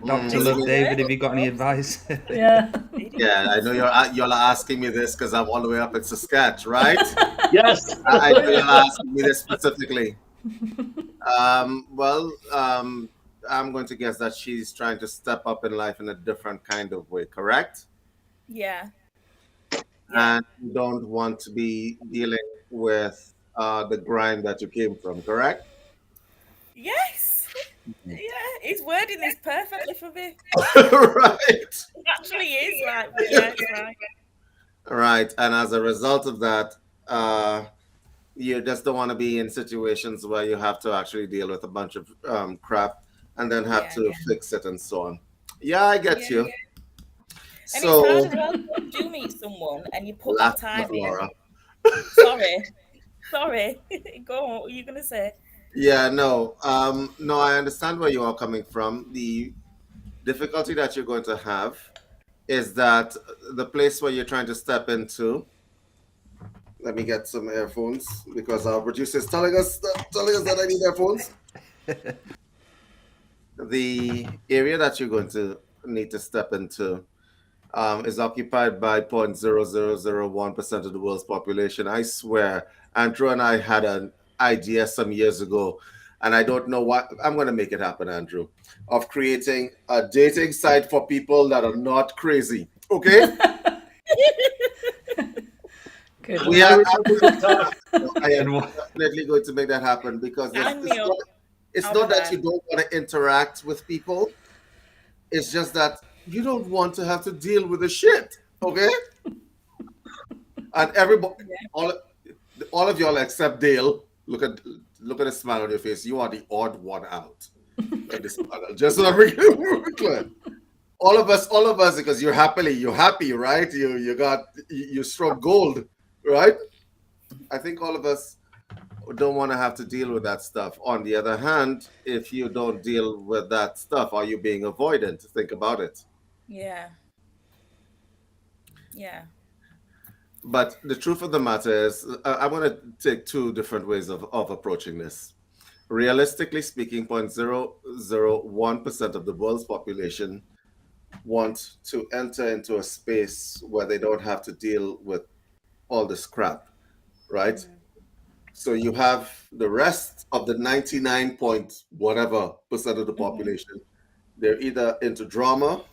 Dr. Love David, have you got any advice? Yeah. Yeah, I know you're asking me this because I'm all the way up in Saskatchewan, right? Yes. I know you're asking me this specifically. I'm going to guess that she's trying to step up in life in a different kind of way, correct? Yeah. And you don't want to be dealing with the grind that you came from, correct? Yes. Yeah, he's wording this perfectly for me. Right. It actually is, like, yeah, it's right. Right, and as a result of that, you just don't want to be in situations where you have to actually deal with a bunch of crap and then have to fix it and so on. Yeah, I get you. Yeah. And so, it's hard as well when you do meet someone and you put that time in. Laura. Sorry. Go on, what were you going to say? Yeah, no. No, I understand where you are coming from. The difficulty that you're going to have is that the place where you're trying to step into. Let me get some earphones because our producer is telling us that I need earphones. The area that you're going to need to step into is occupied by 0.0001% of the world's population. I swear, Andrew and I had an idea some years ago, and I don't know what I'm going to make it happen, Andrew, of creating a dating site for people that are not crazy. Okay? Good. We are I am definitely going to make that happen because it's not that you don't want to interact with people. It's just that you don't want to have to deal with the shit. Okay? And everybody, all of y'all except Dale, look at the smile on your face. You are the odd one out. Just so that we're clear. All of us, because you're happy, right? You struck gold, right? I think all of us don't want to have to deal with that stuff. On the other hand, if you don't deal with that stuff, are you being avoidant? Think about it. Yeah. But the truth of the matter is, I want to take two different ways of approaching this. Realistically speaking, 0.001% of the world's population want to enter into a space where they don't have to deal with all this crap, right? Mm-hmm. So you have the rest of the 99 point whatever percent of the population. Mm-hmm. They're either into drama,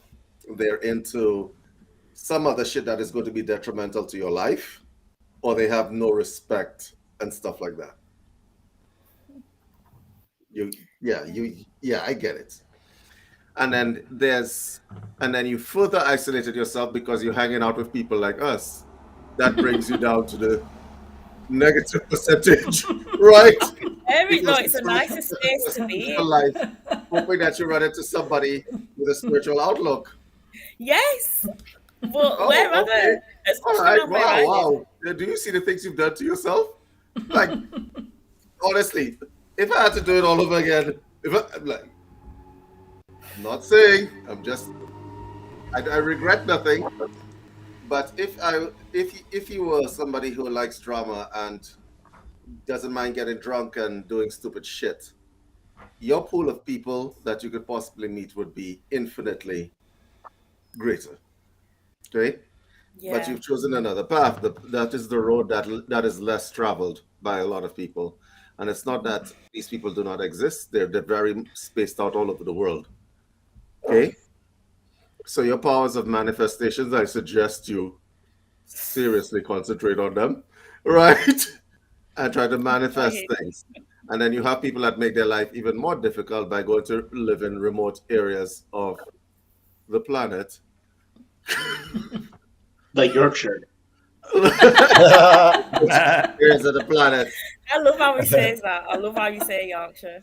they're into some other shit that is going to be detrimental to your life, or they have no respect and stuff like that. I get it. And then you further isolated yourself because you're hanging out with people like us. That brings you down to the negative percentage, right? It's a nicer space to be in. Life, hoping that you run into somebody with a spiritual outlook. Yes. But wherever. All right. Wow. Do you see the things you've done to yourself? Like, honestly, if I had to do it all over again, I'm not saying, I regret nothing. But if you were somebody who likes drama and doesn't mind getting drunk and doing stupid shit, your pool of people that you could possibly meet would be infinitely greater. Okay? Yeah. But you've chosen another path. That is the road that is less traveled by a lot of people. And it's not that these people do not exist. They're very spaced out all over the world. Okay? So your powers of manifestations, I suggest you seriously concentrate on them, right? And try to manifest things. And then you have people that make their life even more difficult by going to live in remote areas of the planet. Like Yorkshire. Areas of the planet. I love how he says that. I love how you say Yorkshire.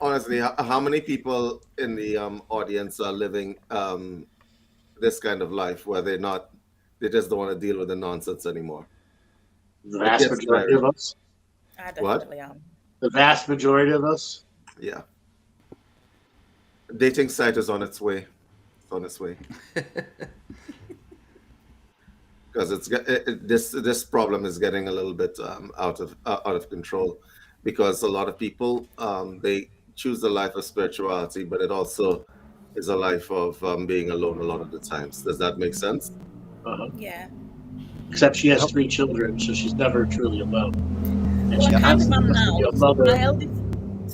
Honestly, how many people in the audience are living this kind of life where they just don't want to deal with the nonsense anymore? The vast majority of us. I definitely am. The vast majority of us. Yeah. Dating site is on its way. It's on its way. Because this problem is getting a little bit out of control. Because a lot of people, they choose the life of spirituality, but it also is a life of being alone a lot of the times. Does that make sense? Uh-huh. Yeah. Except she has 3 children, so she's never truly alone. And well, I kind of am now. My eldest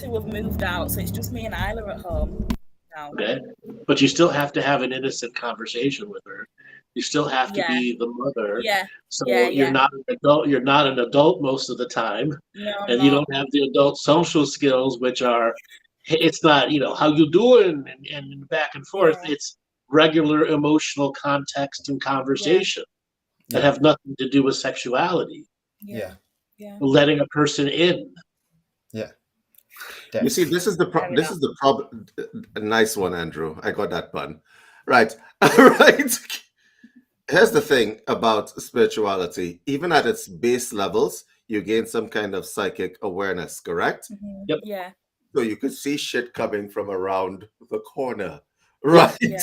2 have moved out, so it's just me and Isla at home now. Okay. But you still have to have an innocent conversation with her. You still have to be the mother. Yeah. So you're not an adult. You're not an adult most of the time, and you don't have the adult social skills, which are. It's not how you doing and back and forth. Yeah. It's regular emotional context and conversation that have nothing to do with sexuality. Yeah. Letting a person in. Yeah. You see, this is the problem. A nice one, Andrew. I got that pun. Right. Right. Here's the thing about spirituality. Even at its base levels, you gain some kind of psychic awareness, correct? Mm-hmm. Yep. Yeah. So you could see shit coming from around the corner, right? Yeah.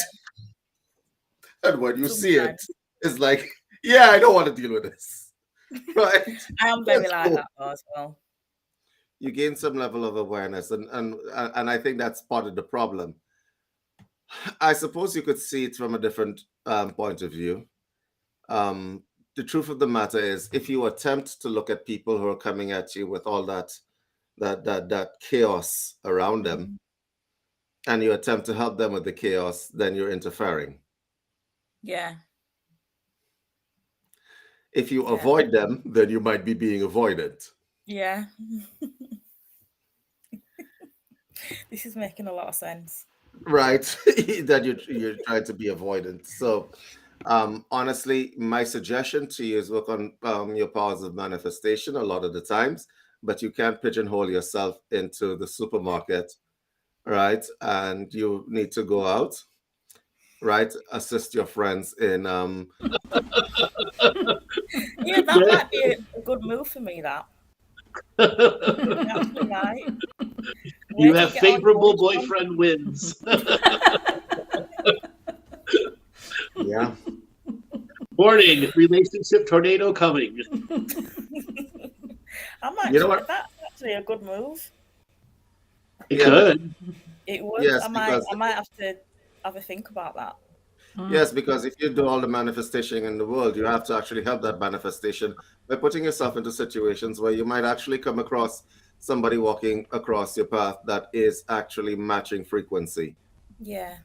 And when you see it, Sometimes. it's like, yeah, I don't want to deal with this, right? I am very That's like cool. that though, as well. You gain some level of awareness, and I think that's part of the problem. I suppose you could see it from a different point of view. The truth of the matter is, if you attempt to look at people who are coming at you with all that chaos around them, and you attempt to help them with the chaos, then you're interfering. Yeah. If you avoid them, then you might be being avoided. Yeah. This is making a lot of sense. Right. That you're trying to be avoidant. So honestly, my suggestion to you is work on your powers of manifestation a lot of the times, but you can't pigeonhole yourself into the supermarket, right? And you need to go out, right? Assist your friends in Yeah, that might be a good move for me, that. That's right. You have favorable boyfriend wins. Yeah. Warning, relationship tornado coming. I might You know what? That's actually a good move. It Yeah, could. It would. Yes, I might have to have a think about that. Yes, because if you do all the manifestation in the world, you have to actually help that manifestation by putting yourself into situations where you might actually come across somebody walking across your path that is actually matching frequency. Yeah.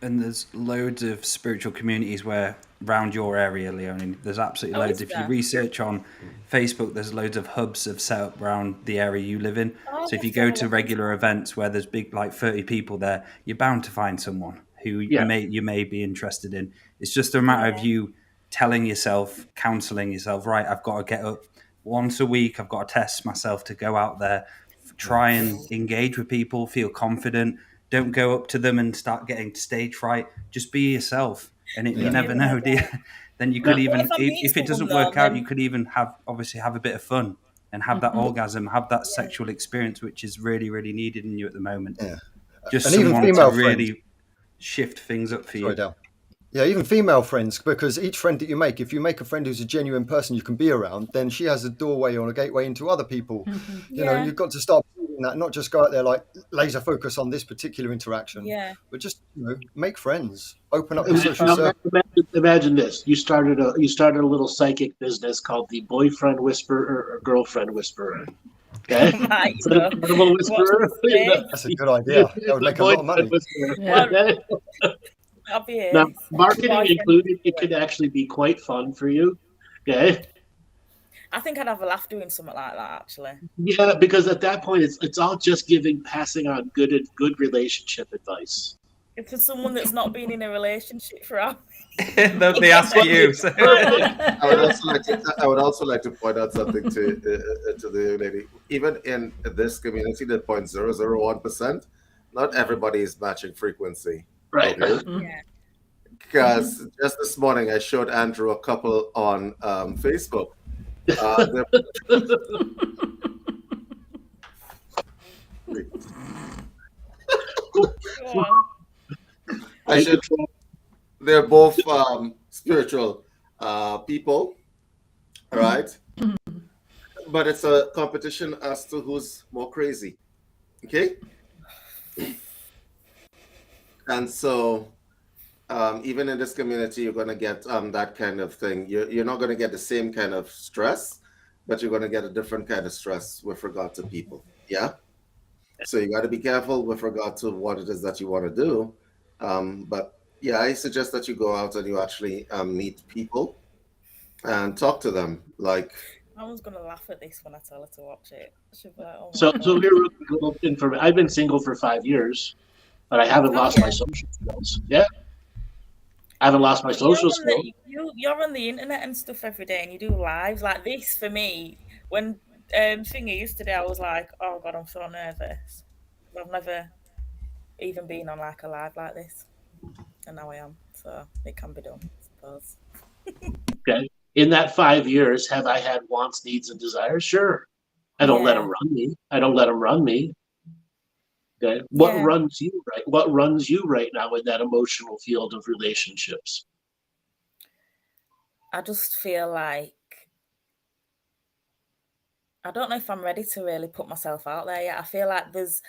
And there's loads of spiritual communities where around your area, Leonie, there's absolutely loads. If you research on Facebook, there's loads of hubs of set up around the area you live in. So if you go to regular events where there's big, like 30 people there, you're bound to find someone who you may be interested in. It's just a matter of you telling yourself, counseling yourself, right, I've got to get up once a week, I've got to test myself to go out there, try and engage with people, feel confident. Don't go up to them and start getting stage fright. Just be yourself. And you never know, do you? Then you could even, if it doesn't work out, you could even have a bit of fun and have that orgasm, have that sexual experience, which is really, really needed in you at the moment. Yeah. Just and someone even to female really friends. shift things up for you. Sorry, Dale. Yeah, even female friends, because each friend that you make, if you make a friend who's a genuine person you can be around, then she has a doorway or a gateway into other people. You know, you've got to start doing that, not just go out there like laser focus on this particular interaction, but just, you know, make friends, open up the social circle. Imagine this: you started a little psychic business called the Boyfriend Whisperer or Girlfriend Whisperer. Okay, whisperer. That's a good idea. That would make a lot of money. Now, marketing included, it could actually be quite fun for you. Okay. I think I'd have a laugh doing something like that, actually. Yeah, because at that point, it's all just passing on good relationship advice. If for someone that's not been in a relationship for hours. They ask you. So. I would also like to point out something to the lady. Even in this community, the 0.001%, not everybody is matching frequency. Right. Okay? Because just this morning, I showed Andrew a couple on Facebook. They're both spiritual people, right? But it's a competition as to who's more crazy. Okay? And so even in this community, you're going to get that kind of thing. You're not going to get the same kind of stress, but you're going to get a different kind of stress with regard to people. Yeah? So you got to be careful with regard to what it is that you want to do. But yeah, I suggest that you go out and you actually meet people and talk to them. Like, I was going to laugh at this when I tell her to watch it. She'll be like, oh so here, I've been single for 5 years, but I haven't lost my social skills. Yeah. I haven't lost my social skills. You're on the internet and stuff every day, and you do lives like this. For me, when thingy yesterday, I was like, oh God, I'm so nervous. I've never even been on like a live like this, and now I am. So it can be done, I suppose. Okay. In that 5 years, have I had wants, needs, and desires? Sure. I don't let them run me. I don't let them run me. Okay. What runs you right? What runs you right now in that emotional field of relationships? I just feel like I don't know if I'm ready to really put myself out there yet. I feel like there's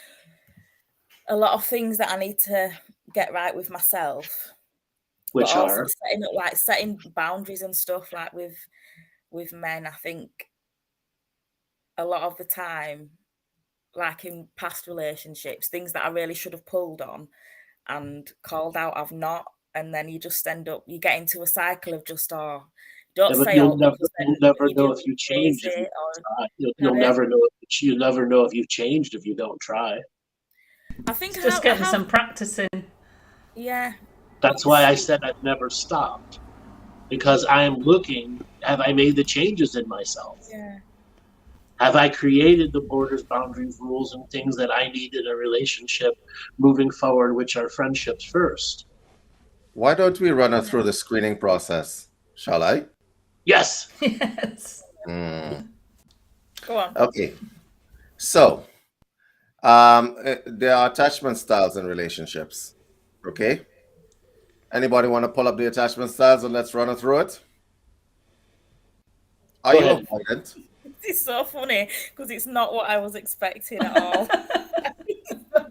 a lot of things that I need to get right with myself. Which but also are setting boundaries and stuff like with men. I think a lot of the time, like in past relationships, things that I really should have pulled on and called out, I've not, and then you just you get into a cycle of just don't say you'll out because you'll then never you know do if you changed if you or try. You'll never know. You'll never know if you've changed if you don't try. I think it's just getting some practicing. Yeah. That's why I said I've never stopped, because I am looking. Have I made the changes in myself? Yeah. Have I created the borders, boundaries, rules, and things that I need in a relationship moving forward, which are friendships first? Why don't we run her through the screening process? Shall I? Yes. Yes. Go on. Okay. So, there are attachment styles in relationships. Okay. Anybody want to pull up the attachment styles and let's run her through it? Are you avoidant? This is so funny because it's not what I was expecting at all.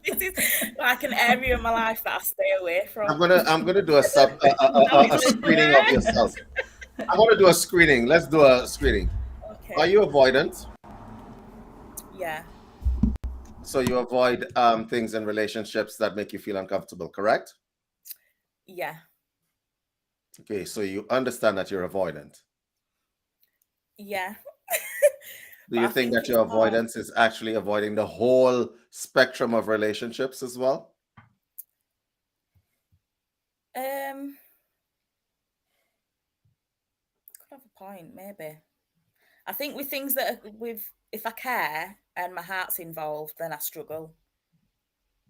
This is like an area of my life that I stay away from. I'm gonna do a screening of yourself. I want to do a screening. Let's do a screening. Okay. Are you avoidant? Yeah. So you avoid things in relationships that make you feel uncomfortable, correct? Yeah. Okay, so you understand that you're avoidant. Yeah. Do you think that your avoidance is actually avoiding the whole spectrum of relationships as well? Could have a point, maybe. I think with things that are if I care and my heart's involved, then I struggle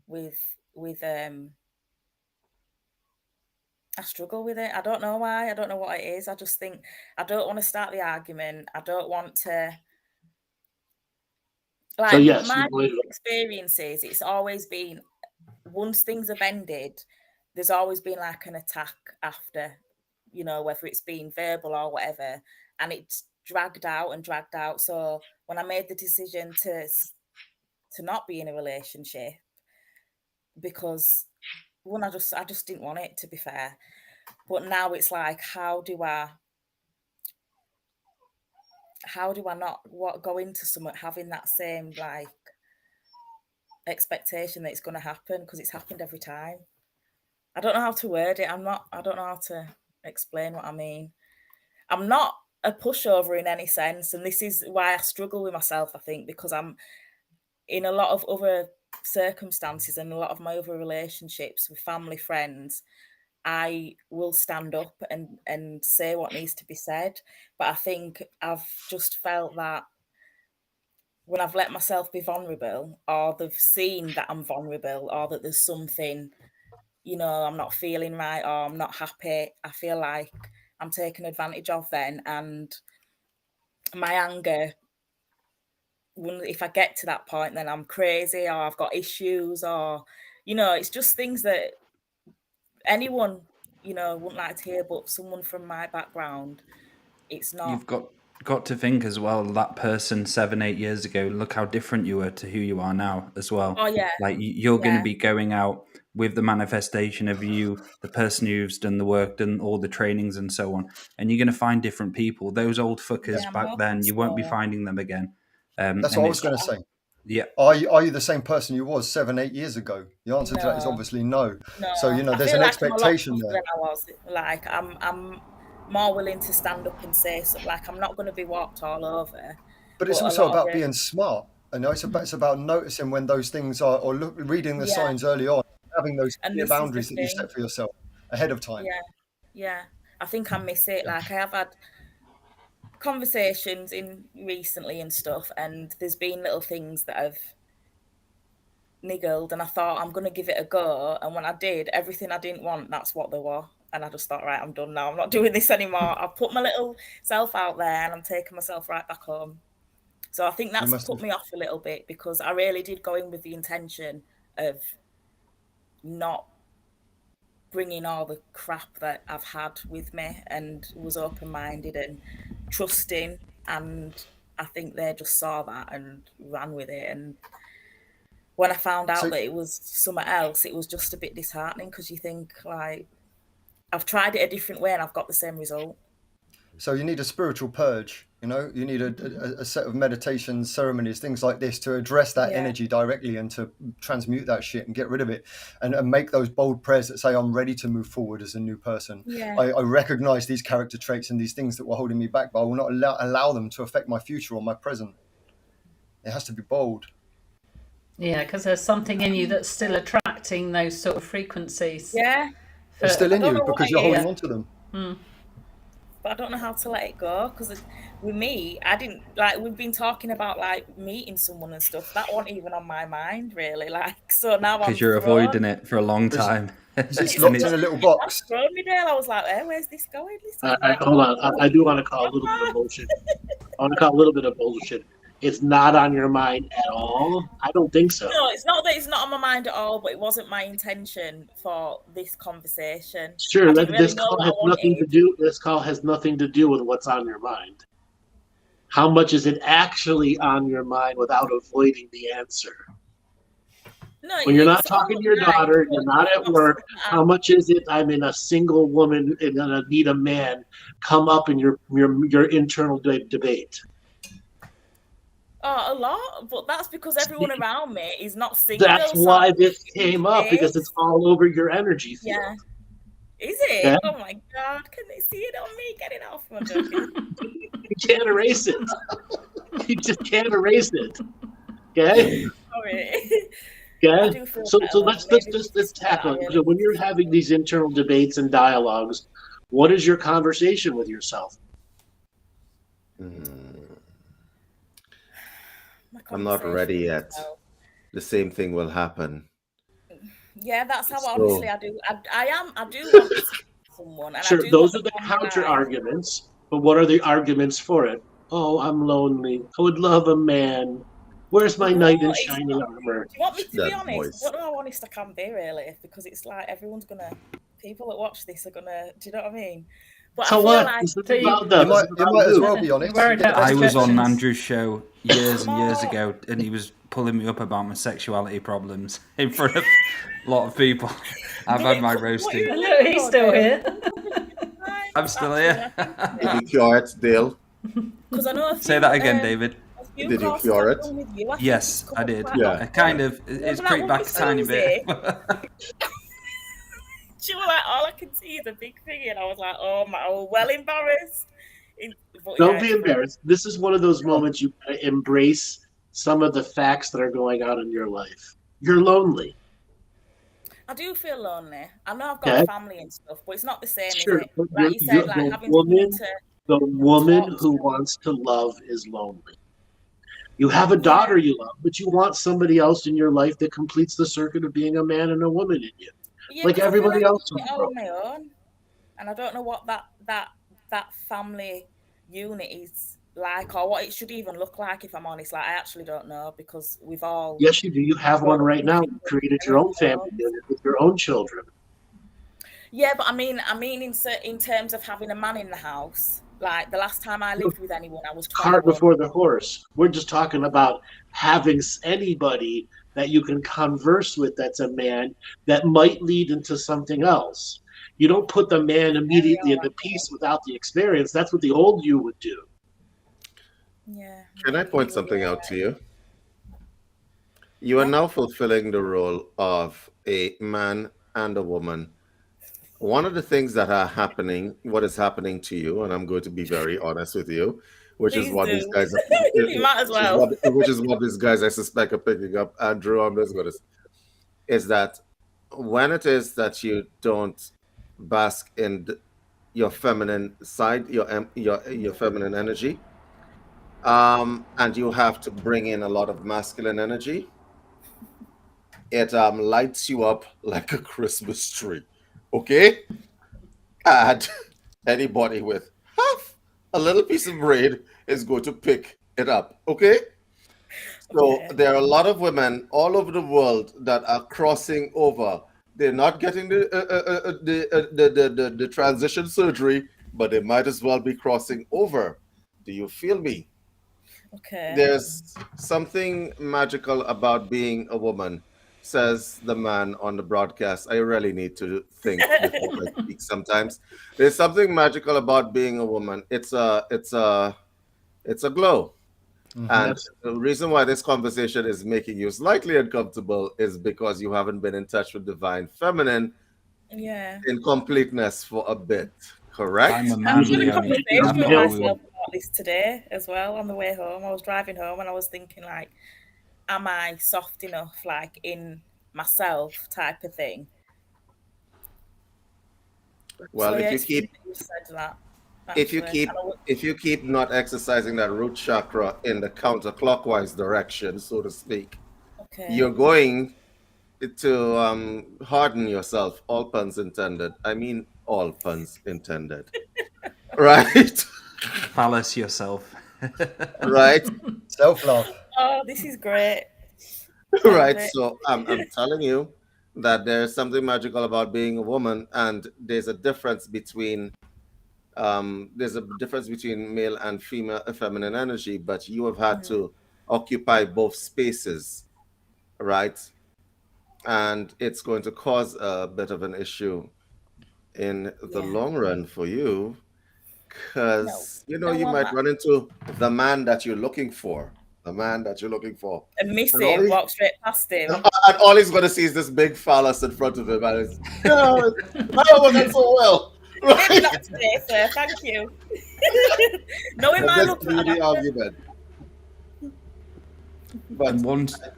with I struggle with it. I don't know why. I don't know what it is. I just think I don't want to start the argument. I don't want to. Like, so yes, my experiences, it's always been once things have ended, there's always been like an attack after, whether it's been verbal or whatever, and it's dragged out and dragged out. So when I made the decision to not be in a relationship, because one, I just didn't want it, to be fair. But now it's like, how do I not go into something having that same like expectation that it's going to happen, because it's happened every time. I don't know how to word it. I don't know how to explain what I mean. I'm not a pushover in any sense, and this is why I struggle with myself, I think, because I'm in a lot of other circumstances and a lot of my other relationships with family, friends, I will stand up and say what needs to be said. But I think I've just felt that when I've let myself be vulnerable, or they've seen that I'm vulnerable, or that there's something, I'm not feeling right, or I'm not happy, I feel like I'm taken advantage of then. And my anger, if I get to that point, then I'm crazy, or I've got issues, or, it's just things that anyone, wouldn't like to hear, but someone from my background, it's not. You've got to think as well, that person 7-8 years ago, look how different you were to who you are now as well. Oh yeah. Like you're going to be going out with the manifestation of you, the person who's done the work, done all the trainings and so on, and you're going to find different people. Those old fuckers back then, you won't be finding them again. That's what I was going to say. Yeah. Are you the same person you was 7-8 years ago? The answer to that is obviously no. So there's an expectation there. Than I was. Like I'm more willing to stand up and say something. Like, I'm not going to be walked all over. But it's also about being smart. It's about noticing when those things are, or reading the signs early on, having those clear boundaries that you set for yourself ahead of time. Yeah. I think I miss it. Like, I have had conversations recently and stuff, and there's been little things that have niggled, and I thought I'm going to give it a go. And when I did, everything I didn't want, that's what they were. And I just thought, right, I'm done now. I'm not doing this anymore. I've put my little self out there and I'm taking myself right back home. So I think that's put me off a little bit, because I really did go in with the intention of not bringing all the crap that I've had with me, and was open-minded and trusting. And I think they just saw that and ran with it. And when I found out that it was somewhere else, it was just a bit disheartening, because you think, like, I've tried it a different way and I've got the same result. So you need a spiritual purge, you know, you need a set of meditations, ceremonies, things like this to address that energy directly and to transmute that shit and get rid of it, and make those bold prayers that say, I'm ready to move forward as a new person. Yeah. I recognize these character traits and these things that were holding me back, but I will not allow them to affect my future or my present. It has to be bold. Yeah, because there's something in you that's still attracting those sort of frequencies. Yeah. It's still in you because you're holding on to them. But I don't know how to let it go, because with me, I didn't, like, we've been talking about, like, meeting someone and stuff. That wasn't even on my mind, really. Like, so now because you're avoiding it for a long time. It's locked in a little box. Thrown me, Dale. I was like, where's this going? Hold on. I do want to call a little bit of bullshit. I want to call a little bit of bullshit. It's not on your mind at all? I don't think so. No, it's not that it's not on my mind at all, but it wasn't my intention for this conversation. Sure, this call has nothing to do. This call has nothing to do with what's on your mind. How much is it actually on your mind without avoiding the answer? No, when you're not talking to your daughter, you're not at work. How much is it? I'm in a single woman and I need a man. Come up in your internal debate. Oh, a lot, but that's because everyone around me is not single. That's why this came up, because it's all over your energy field. Yeah. Is it? Yeah. Oh my God, can they see it on me? Get it off. I'm joking. You can't erase it. You just can't erase it. Okay? Sorry. Okay? So let's tackle it. So when you're having these internal debates and dialogues, what is your conversation with yourself? I'm not ready yet. The same thing will happen. Yeah, that's how honestly I do. I do want someone. And sure, those are the counter arguments. But what are the arguments for it? Oh, I'm lonely. I would love a man. Where's my knight in shining armor? Do you want me to be honest? What how honest I can be, really? Because it's like everyone's gonna. People that watch this are gonna. Do you know what I mean? But so what? You might as well be honest. I was on Andrew's show years and years ago, and he was pulling me up about my sexuality problems in front of a lot of people. I've had my roasting. Look, he's still here. I'm still here. Did you cure it, Dale? Because I know. Say that again, David. Did you cure it? Yes, I did. Yeah. I kind of. It's creeped back a tiny bit. She was like, all I can see is a big thing, and I was like, oh my, well embarrassed. Don't be embarrassed. This is one of those moments you embrace some of the facts that are going on in your life. You're lonely. I do feel lonely. I know I've got a family and stuff, but it's not the same. Sure, is it? Like you said, like having the woman who wants to love is lonely. You have a daughter you love, but you want somebody else in your life that completes the circuit of being a man and a woman in you. Yeah, like everybody else all on my own, and I don't know what that family unit is like, or what it should even look like. If I'm honest, like I actually don't know, because we've all. Yes, you do. You have one right now. You created your own family unit with your own children. Yeah, but I mean, in terms of having a man in the house. Like the last time I lived with anyone, I was 21. Cart before the horse. We're just talking about having anybody that you can converse with that's a man that might lead into something else. You don't put the man immediately into peace without the experience. That's what the old you would do. Yeah. Can I point something out to you? You are now fulfilling the role of a man and a woman. One of the things that are happening, what is happening to you, and I'm going to be very honest with you, which is what these guys are, you might as well. which is what these guys I suspect are picking up. Andrew, I'm just going to, is that when it is that you don't bask in your feminine side, your feminine energy, and you have to bring in a lot of masculine energy, it lights you up like a Christmas tree. Okay? had anybody with half a little piece of braid is going to pick it up. Okay? So there are a lot of women all over the world that are crossing over. They're not getting the transition surgery, but they might as well be crossing over. Do you feel me? Okay. There's something magical about being a woman, says the man on the broadcast. I really need to think before I speak sometimes. There's something magical about being a woman. It's a glow. And the reason why this conversation is making you slightly uncomfortable is because you haven't been in touch with divine feminine in completeness for a bit, correct? I'm a I'm man, having a Leonie. conversation That's with what we myself want. about this today as well on the way home. I was driving home and I was thinking, like, am I soft enough, like, in myself type of thing? Well, So, if yeah, you it's keep funny that you said that. if you actually. keep And I would- if you keep not exercising that root chakra in the counterclockwise direction, so to speak, Okay. you're going to harden yourself. All puns intended. I mean, all puns intended. Right? Phallus yourself. Right? Self-love. Oh, this is great. Right. Love it. So I'm telling you that there's something magical about being a woman, and there's a difference between male and female feminine energy, but you have had to occupy both spaces, right? And it's going to cause a bit of an issue in the long run for you, because you don't want might that. run into the man that you're looking for, and miss And all him, he- walk straight past him. and all he's going to see is this big phallus in front of him, and it's oh, working so well. Maybe not today, sir. Thank you. Knowing my This look, is the argument. But And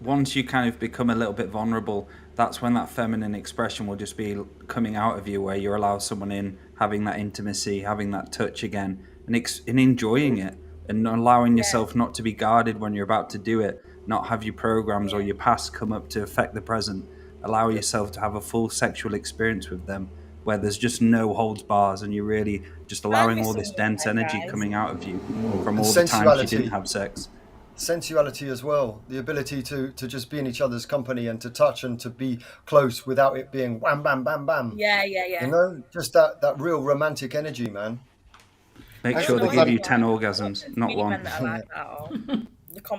once you kind of become a little bit vulnerable, that's when that feminine expression will just be coming out of you, where you allow someone in, having that intimacy, having that touch again, and enjoying it, and allowing yourself not to be guarded when you're about to do it, not have your programs or your past come up to affect the present. Allow yourself to have a full sexual experience with them, where there's just no holds bars, and you're really just allowing all this dense energy coming out of you from all the times you didn't have sex. Sensuality as well, the ability to just be in each other's company and to touch and to be close without it being wham bam bam bam. Yeah. Just that real romantic energy, man. Make sure they give you 10 orgasms, not one.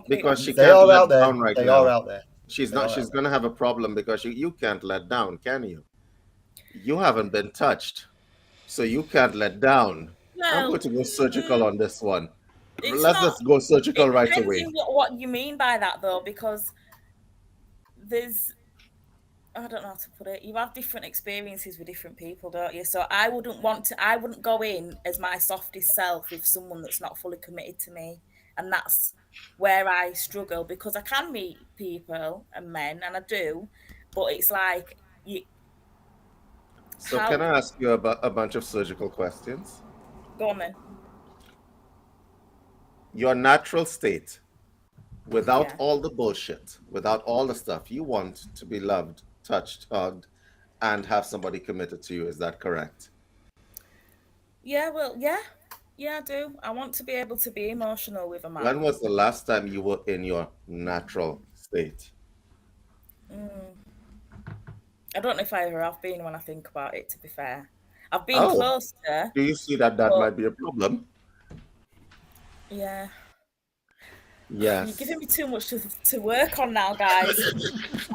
Because she They can't are let out there. down right They now. are out there. She's going to have a problem because you can't let down, can you? You haven't been touched, so you can't let down. I'm going to go surgical on this one. Let's just go surgical right away. Depends on what you mean by that, though, because I don't know how to put it. You have different experiences with different people, don't you? So I wouldn't go in as my softest self with someone that's not fully committed to me. And that's where I struggle, because I can meet people and men, and I do, but it's like So can I ask you about a bunch of surgical questions? Go on then. Your natural state, without all the bullshit, without all the stuff, you want to be loved, touched, hugged, and have somebody committed to you. Is that correct? Yeah, well, yeah, I do. I want to be able to be emotional with a man. When was the last time you were in your natural state? I don't know if I ever have been, when I think about it, to be fair. I've been close to. Do you see that might be a problem? Yeah. Yes. You're giving me too much to work on now, guys.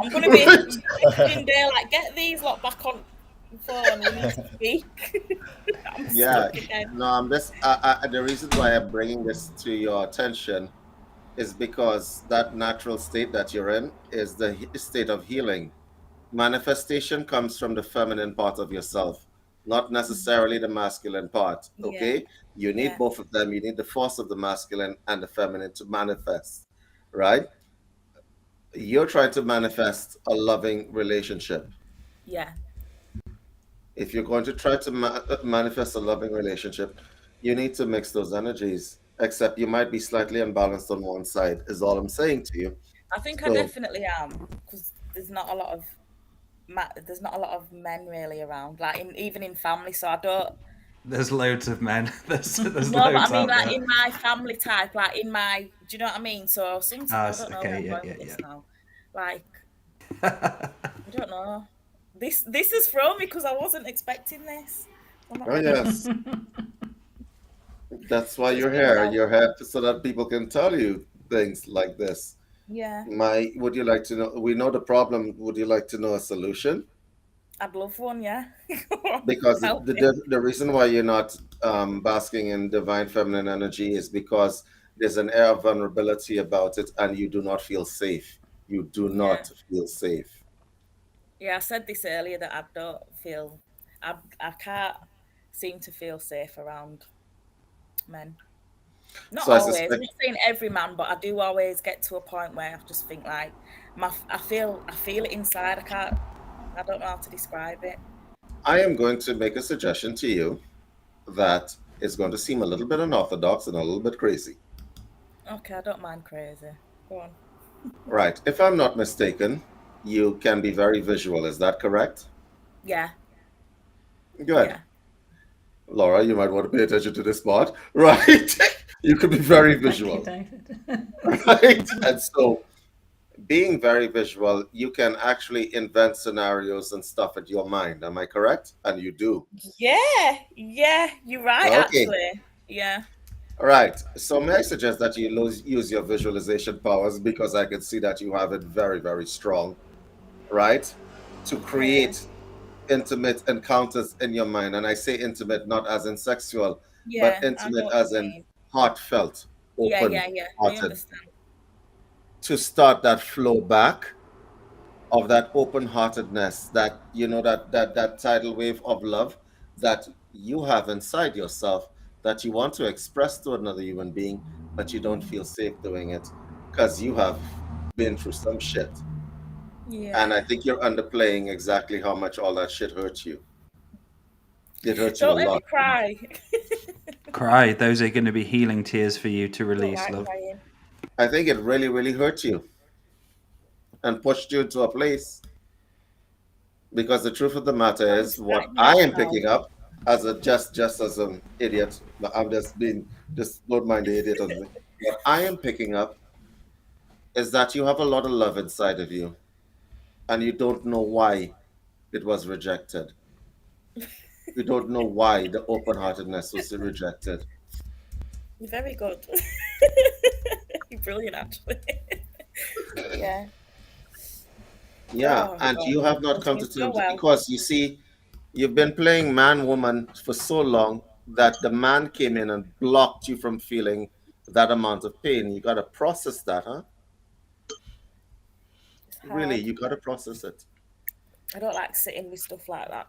I'm going to be in there, like, get these lot back on the phone. We need to speak. I'm just, the reason why I'm bringing this to your attention is because that natural state that you're in is the state of healing. Manifestation comes from the feminine part of yourself, not necessarily the masculine part. Okay, you need both of them. You need the force of the masculine and the feminine to manifest, right? You're trying to manifest a loving relationship. Yeah. If you're going to try to manifest a loving relationship, you need to mix those energies, except you might be slightly unbalanced on one side, is all I'm saying to you. I think I definitely am, because there's not a lot of there's not a lot of men really around, like even in family. So I don't. There's loads of men. There's No, loads but I out mean, like there. in my family type, like in my, do you know what I mean? So sometimes I don't know where I'm going with this now. Like, I don't know. This has thrown me because I wasn't expecting this. Oh yes, that's why you're here. You're here so that people can tell you things like this. Yeah. Would you like to know? We know the problem. Would you like to know a solution? I'd love one, yeah. Because the reason why you're not basking in divine feminine energy is because there's an air of vulnerability about it, and you do not feel safe. You do not feel safe. Yeah, I said this earlier that I don't feel, I can't seem to feel safe around men. Not So I always. suspect I'm not saying every man, but I do always get to a point where I just think like I feel it inside. I don't know how to describe it. I am going to make a suggestion to you that is going to seem a little bit unorthodox and a little bit crazy. Okay, I don't mind crazy. Go on. Right. If I'm not mistaken, you can be very visual. Is that correct? Yeah. Good. Yeah. Laura, you might want to pay attention to this part. Right. You could be very visual. Thank you, David. Right. And so being very visual, you can actually invent scenarios and stuff in your mind. Am I correct? And you do. Yeah, you're right, Okay. actually. Yeah. All right. So may I suggest that you use your visualization powers, because I can see that you have it very, very strong, right? To create intimate encounters in your mind. And I say intimate not as in sexual, but intimate as in heartfelt, open, Yeah. I hearted. understand. To start that flow back of that open-heartedness, that that tidal wave of love that you have inside yourself, that you want to express to another human being, but you don't feel safe doing it because you have been through some shit. And I think you're underplaying exactly how much all that shit hurt you. It hurt you a Don't let me lot. cry. Cry. Those are going to be healing tears for you to release, Don't like love. crying. I think it really, really hurt you and pushed you to a place. Because the truth of the matter is, what I am picking up as a just as an idiot, but I'm just don't mind the idiot on me. What I am picking up is that you have a lot of love inside of you, and you don't know why it was rejected. You don't know why the open-heartedness was rejected. You're very good. You're brilliant, actually. Yeah. Yeah, Oh, and God. you have not come to It's so terms well. because you see, you've been playing man-woman for so long that the man came in and blocked you from feeling that amount of pain. You got to process that, huh? It's hard. Really, you got to process it. I don't like sitting with stuff like that.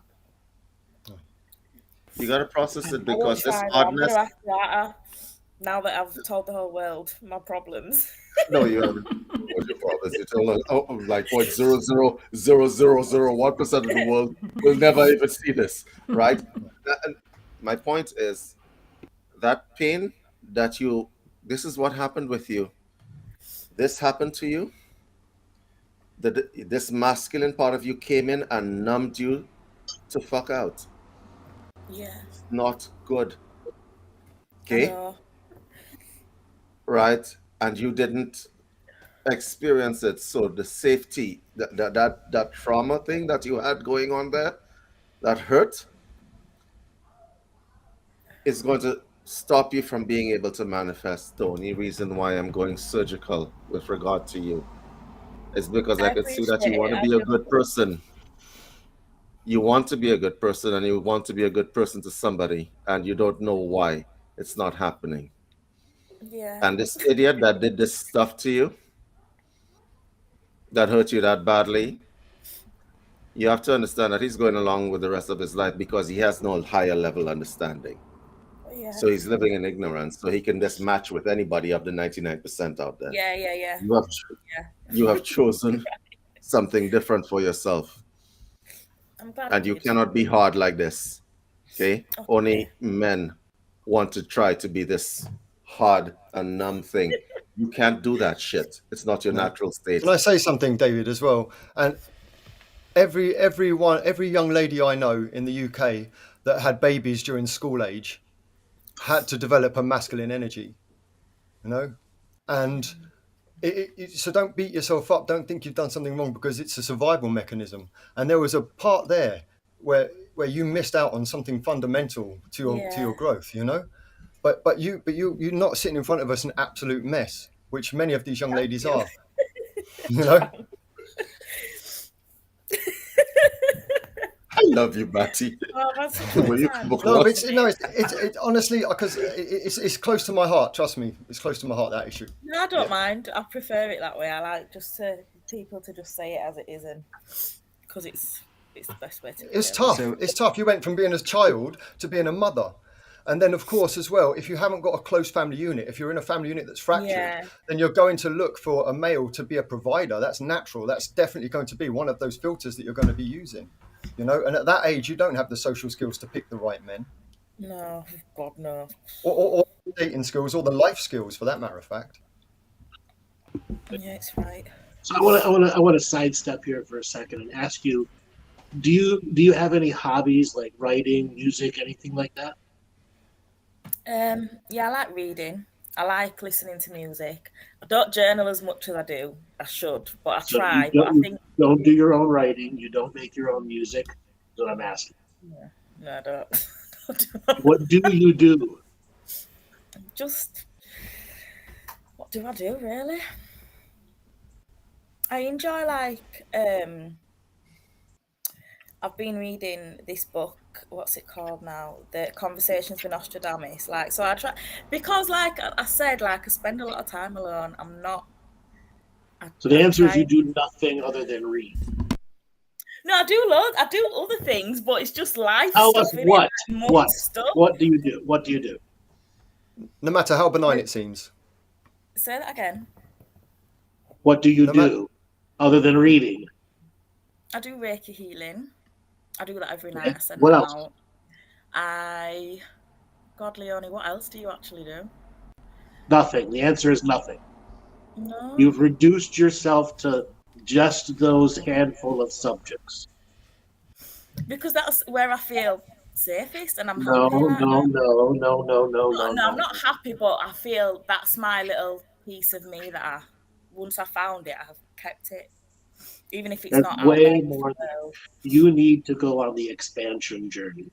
You got to process it I won't because this try, though. I'm hardness. going to have to later, now that I've told the whole world my problems. No, you haven't. What's your problems? You tell us, like 0.00001% of the world will never even see this, right? And my point is that pain that this is what happened with you. This happened to you. This masculine part of you came in and numbed you to fuck out. Yeah. It's not good. I Okay? know. Right? And you didn't experience it. So the safety, that trauma thing that you had going on there, that hurt, is going to stop you from being able to manifest. The only reason why I'm going surgical with regard to you is because I could see that you want to be a good person. You want to be a good person, and you want to be a good person to somebody, and you don't know why it's not happening. Yeah. And this idiot that did this stuff to you, that hurt you that badly, you have to understand that he's going along with the rest of his life because he has no higher level understanding. Yeah. So he's living in ignorance, so he can just match with anybody of the 99% out there. Yeah. You have chosen something different for yourself. I'm glad. And you cannot be hard like this. Okay? Only men want to try to be this hard and numb thing. You can't do that shit. It's not your natural state. Can I say something, David, as well? And every young lady I know in the UK that had babies during school age had to develop a masculine energy, you know, and so don't beat yourself up. Don't think you've done something wrong, because it's a survival mechanism. And there was a part there where you missed out on something fundamental to your growth, you know. But you're not sitting in front of us an absolute mess, which many of these young ladies are, you know. I love you, Maty. Oh, that's It's honestly, because it's close to my heart. Trust me, it's close to my heart, that issue. No, I don't mind. I prefer it that way. I like people to just say it as it is, and because it's the best way to. It's tough. It's tough. You went from being a child to being a mother. And then, of course, as well, if you haven't got a close family unit, if you're in a family unit that's fractured, then you're going to look for a male to be a provider. That's natural. That's definitely going to be one of those filters that you're going to be using. You know, and at that age, you don't have the social skills to pick the right men. No, God, no. Or dating skills, or the life skills, for that matter of fact. Yeah, it's right. So I want to sidestep here for a second and ask you, do you have any hobbies like writing, music, anything like that? Yeah, I like reading. I like listening to music. I don't journal as much as I do. I should, but I try. But I think don't do your own writing. You don't make your own music. That's what I'm asking. Yeah. No, I don't. What do you do? Just what do I do really? I enjoy I've been reading this book. What's it called now? The Conversations with Nostradamus. So I try, because like I said, I spend a lot of time alone. I'm not. So the answer is you do nothing other than read. No, I do loads. I do other things, but it's just life Tell stuff. us what? What? Stuff. What do you do? What do you do? No matter how benign it seems. Say that again. What do you do other than reading? I do Reiki healing. I do that every night. I send What them else? out. God, Leonie, what else do you actually do? Nothing. The answer is nothing. No. You've reduced yourself to just those handful of subjects. Because that's where I feel safest, and I'm happy. No, I'm not happy, but I feel that's my little piece of me that once I found it, I've kept it. Even if it's That's not way out there, more. You need to go on the expansion journey.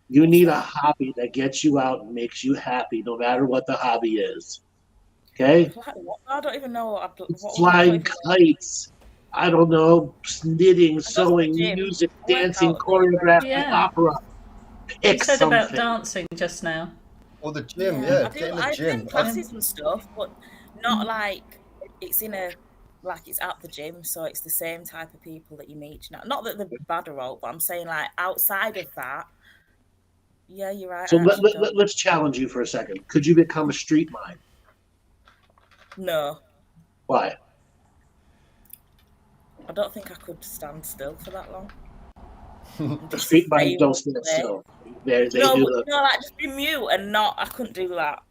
You need a hobby that gets you out and makes you happy, no matter what the hobby is. Okay? I don't even know what flying kites. I don't know, knitting, sewing, music, dancing, choreography, opera. You said about dancing just now. Or the gym, I do classes and stuff, but not like it's in a. Like it's at the gym, so it's the same type of people that you meet. Not that they're bad or all, but I'm saying like outside of that, yeah, you're right. So let's challenge you for a second. Could you become a street mime? No. Why? I don't think I could stand still for that long. The street mimes don't stand still. They do like just be mute and not. I couldn't do that.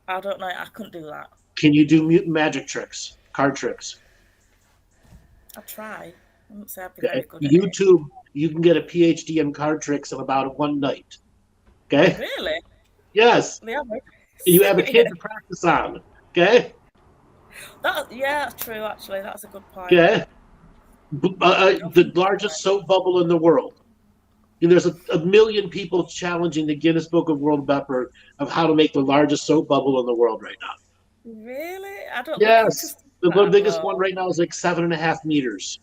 I don't know. I couldn't do that. Can you do magic tricks, card tricks? I'll try. I wouldn't say I'd be very good at YouTube, you can get a PhD in card tricks in about one night. Okay? Really? Yes. Yeah. You have a kid to practice on. Okay? That's true, actually. That's a good point. Okay? The largest soap bubble in the world. And there's a million people challenging the Guinness Book of World Record of how to make the largest soap bubble in the world right now. Really? I don't. Yes. The biggest one right now is like 7.5 meters.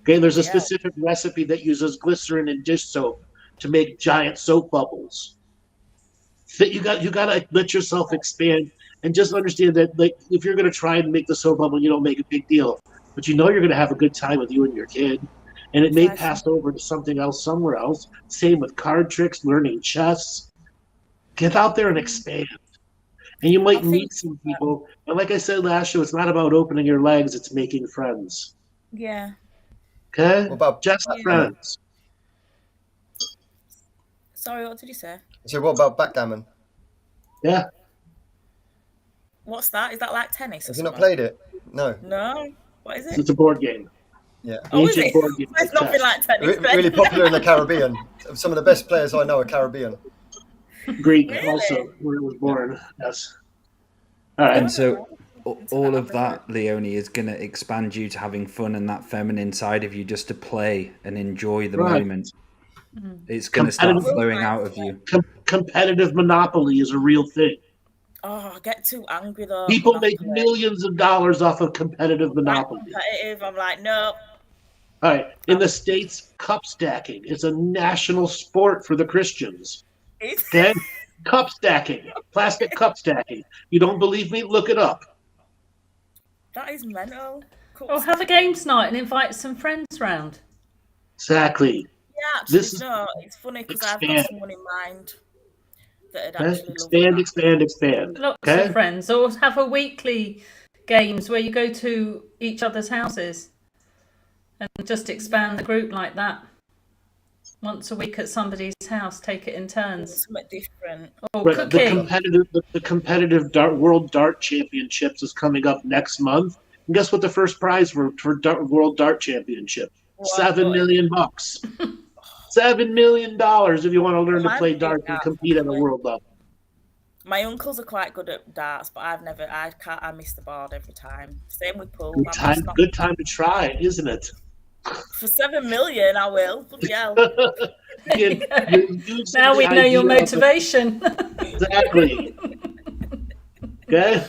Okay, there's a specific recipe that uses glycerin and dish soap to make giant soap bubbles. You got to let yourself expand and just understand that, like, if you're going to try and make the soap bubble, you don't make a big deal, but you're going to have a good time with you and your kid, and it may pass over to something else somewhere else. Same with card tricks, learning chess. Get out there and expand. And you might meet some people. And like I said last show, it's not about opening your legs, it's making friends. Yeah. Okay? What about just friends? Sorry, what did you say? So what about backgammon? Yeah. What's that? Is that like tennis? Have you not played it? No. No. What is it? It's a board game. Yeah. Oh, is Ancient it? board game It's nothing like tennis. Really popular in the Caribbean. Some of the best players I know are Caribbean. Greek Really? also, where it was born. Yes. All right. And so all of that, Leonie, is going to expand you to having fun and that feminine side of you just to play and enjoy the Right. moment. It's going to start flowing out of you. Competitive monopoly is a real thing. Oh, I get too angry though. People make millions of dollars off of competitive monopoly. Competitive. I'm like, no. All right. In the States, cup stacking is a national sport for the Christians. Okay? Cup stacking, plastic cup stacking. You don't believe me? Look it up. That is mental. Or have a games night and invite some friends round. Exactly. Yeah, actually, This is it's funny because I've got expand. someone in mind that would Okay? actually love Expand. Lots Okay? of friends. Or have a weekly games where you go to each other's houses and just expand the group like that. Once a week at somebody's house, take it in turns. something different. Or Right, cooking. the competitive World Dart Championships is coming up next month. And guess what the first prize for World Dart Championship? $7 million. $7 million if you want to learn to play darts and compete at a world level. My uncles are quite good at darts, but I miss the board every time. Same with pool. Good time to try it, isn't it? For $7 million, I will. Bloody hell. Now we know your motivation. Exactly. Okay?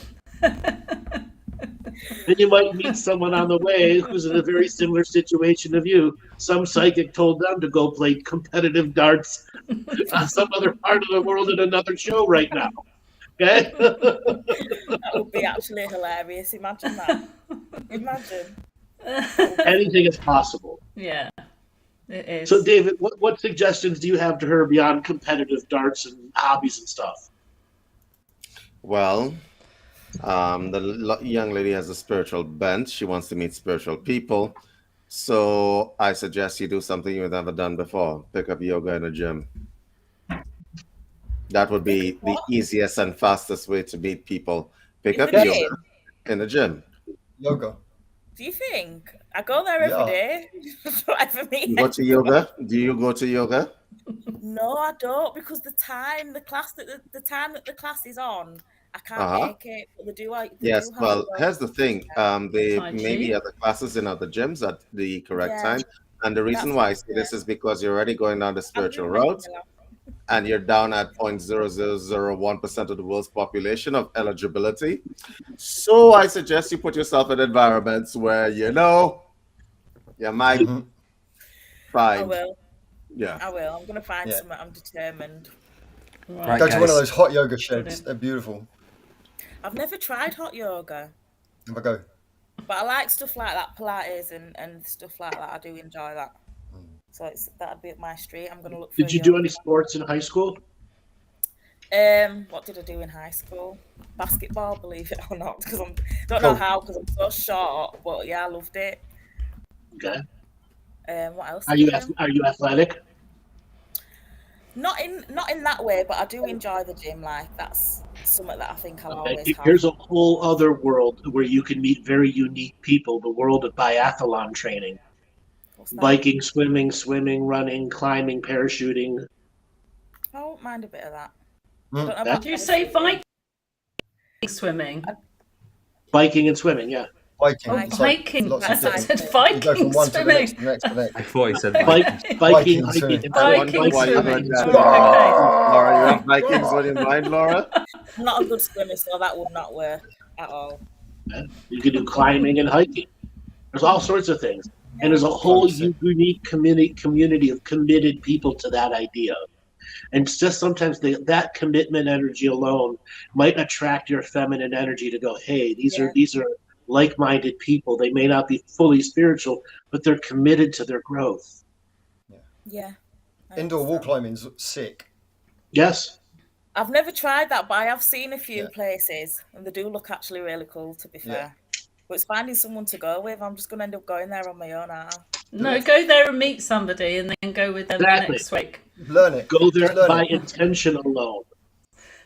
Then you might meet someone on the way who's in a very similar situation of you. Some psychic told them to go play competitive darts on some other part of the world in another show right now. Okay? That would be actually hilarious. Imagine that. Imagine. Anything is possible. Yeah, it is. So, David, what suggestions do you have to her beyond competitive darts and hobbies and stuff? Well, the young lady has a spiritual bent. She wants to meet spiritual people. So I suggest you do something you've never done before. Pick up yoga in a gym. That would be the easiest and fastest way to meet people. Pick up yoga in a gym. Yoga. Do you think? I go there every day. Right for me. You go to yoga? Do you go to yoga? No, I don't, because the time that the class is on, I can't make it. But Yes, well, here's the thing. They maybe other classes in other gyms at the correct time. And the reason why I say this is because you're already going down the spiritual route. And you're down at 0.0001% of the world's population of eligibility. So I suggest you put yourself in environments where you might find. I will. Yeah. I will. I'm going to find something. I'm determined. Right, Go to one of those hot yoga sheds. They're beautiful. I've never tried hot yoga. Have a go. But I like stuff like that, Pilates and stuff like that. I do enjoy that. So that'd be up my street. I'm going to look for Did you do any sports in high school? What did I do in high school? Basketball, believe it or not, because don't know how, because I'm so short. But yeah, I loved it. Okay. What else? Are you athletic? Not in that way, but I do enjoy the gym. Like that's something that I think I'll always have. Here's a whole other world where you can meet very unique people. The world of biathlon training. Biking, swimming, running, climbing, parachuting. I won't mind a bit of that. Did you say Viking swimming? Biking and swimming, yeah. Biking. Biking. I said Viking go from one swimming. to the next, to the next. I thought he said Biking, Biking, hiking. swimming. Biking swimming. Laura, you have Vikings on your mind, Laura? I'm not a good swimmer, so that would not work at all. You can do climbing and hiking. There's all sorts of things. And there's a whole unique community of committed people to that idea. And it's just sometimes that commitment energy alone might attract your feminine energy to go, hey, these are like-minded people. They may not be fully spiritual, but they're committed to their growth. Yeah. Indoor wall climbing's sick. Yes. I've never tried that, but I have seen a few places, and they do look actually really cool, to be fair. But it's finding someone to go with. I'm just going to end up going there on my own now. No, go there and meet somebody and then go with them next week. Learn it. Go there by intention alone.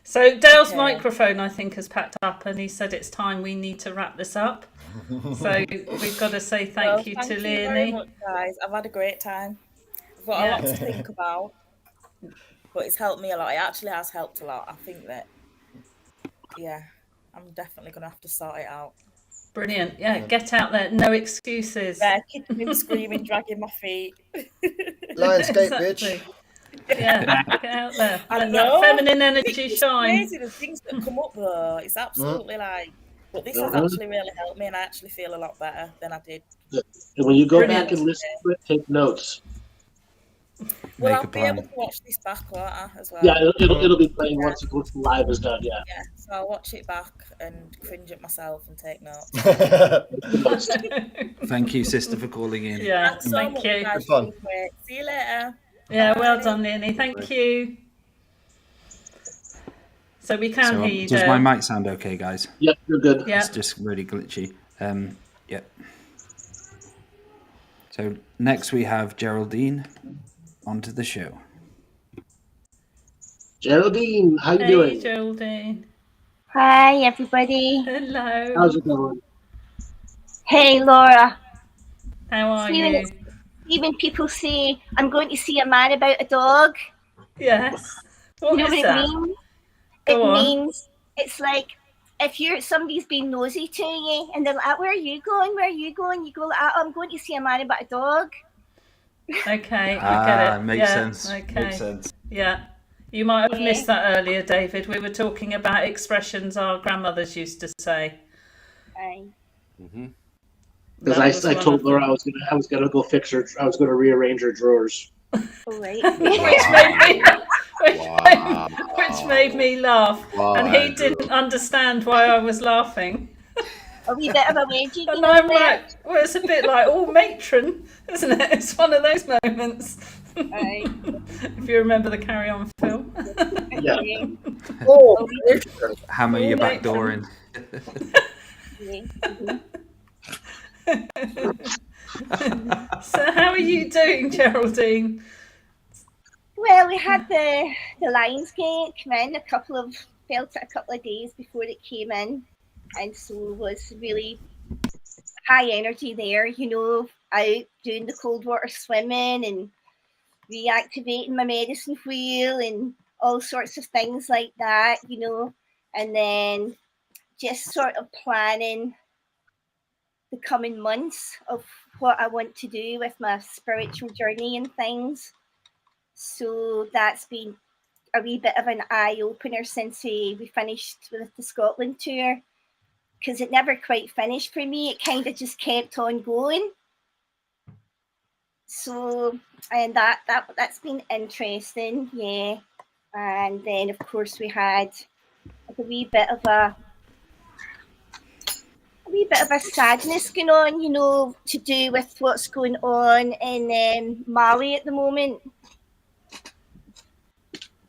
So Dale's microphone, I think, has packed up and he said it's time we need to wrap this up. So we've got to say thank you to Thank you Leonie. very much, guys. I've had a great time. I've got a lot to think about, but it's helped me a lot. It actually has helped a lot. I think that, I'm definitely going to have to sort it out. Brilliant. Yeah, get out there. No excuses. Yeah, kicking, screaming, dragging my feet. Lionsgate, bitch. Yeah, get out there. Let that feminine energy shine. It's crazy the things that come up though. It's absolutely like, but this has actually really helped me, and I actually feel a lot better than I did. And when you go back and listen to it, take notes. Well, I'll be able to watch this back, won't I, as well? Yeah, it'll be playing once the live is done. Yeah. Yeah, so I'll watch it back and cringe at myself and take notes. Thank you, sister, for calling in. Yeah, Thanks so thank much, you. guys. Fun. See you later. Yeah, Bye. well done, Leonie. Thank you. So we can hear you, does Dale. my mic sound okay, guys? Yep, you're good. Yeah. It's just really glitchy. Yep. So next we have Geraldine onto the show. Geraldine, how you doing? Hey, Geraldine. Hi, everybody. Hello. How's it going? Hey, Laura. How are See, you? Even people say, I'm going to see a man about a dog. Yes. What You know is what that? it means? Go on. Means it's like if somebody's being nosy to you and they're like, where are you going? Where are you going? You go, I'm going to see a man about a dog. Okay, I get it. Makes sense. Okay. Makes sense. Yeah. You might have missed that earlier, David. We were talking about expressions our grandmothers used to say. Aye. Because I told Laura I was gonna go fix her. I was gonna rearrange her drawers. All right. which made me laugh. Wow, and he Andrew. didn't understand why I was laughing. A wee bit of a wedgie. And I'm like, well, it's a bit like, matron, isn't it? It's one of those moments. Aye. If you remember the Carry On film. Yeah. Oh, Hammer your back door in. So how are you doing, Geraldine? Well, we had the Lionsgate come in felt it a couple of days before it came in, and so was really high energy there, out doing the cold water swimming and reactivating my medicine wheel and all sorts of things like that, and then just sort of planning the coming months of what I want to do with my spiritual journey and things. So that's been a wee bit of an eye-opener since we finished with the Scotland tour, because it never quite finished for me. It kind of just kept on going. So, and that's been interesting, yeah. And then, of course, we had a wee bit of a sadness going on, to do with what's going on in Mali at the moment.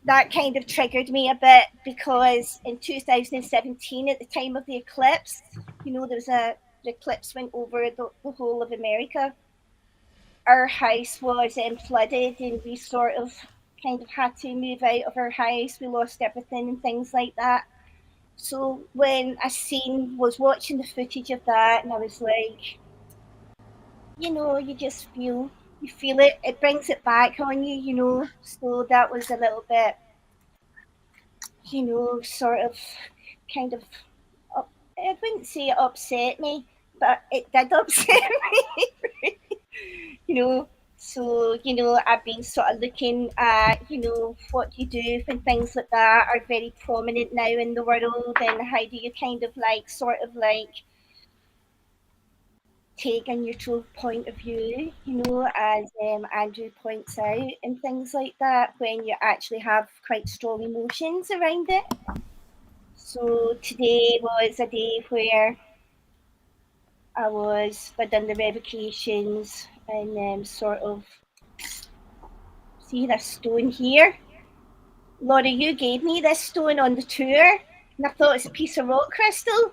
That kind of triggered me a bit, because in 2017, at the time of the eclipse, there was the eclipse went over the whole of America. Our house was flooded, and we sort of kind of had to move out of our house. We lost everything and things like that. So when I was watching the footage of that, and I was like, you just feel it. It brings it back on you, So that was a little bit, sort of, kind of, I wouldn't say it upset me, but it did upset me. So, I've been sort of looking at, what you do when things like that are very prominent now in the world, and how do you kind of take a neutral point of view, as Andrew points out, and things like that, when you actually have quite strong emotions around it. So today was a day where I'd done the revocations, and sort of, see this stone here? Laura, you gave me this stone on the tour, and I thought it's a piece of rock crystal.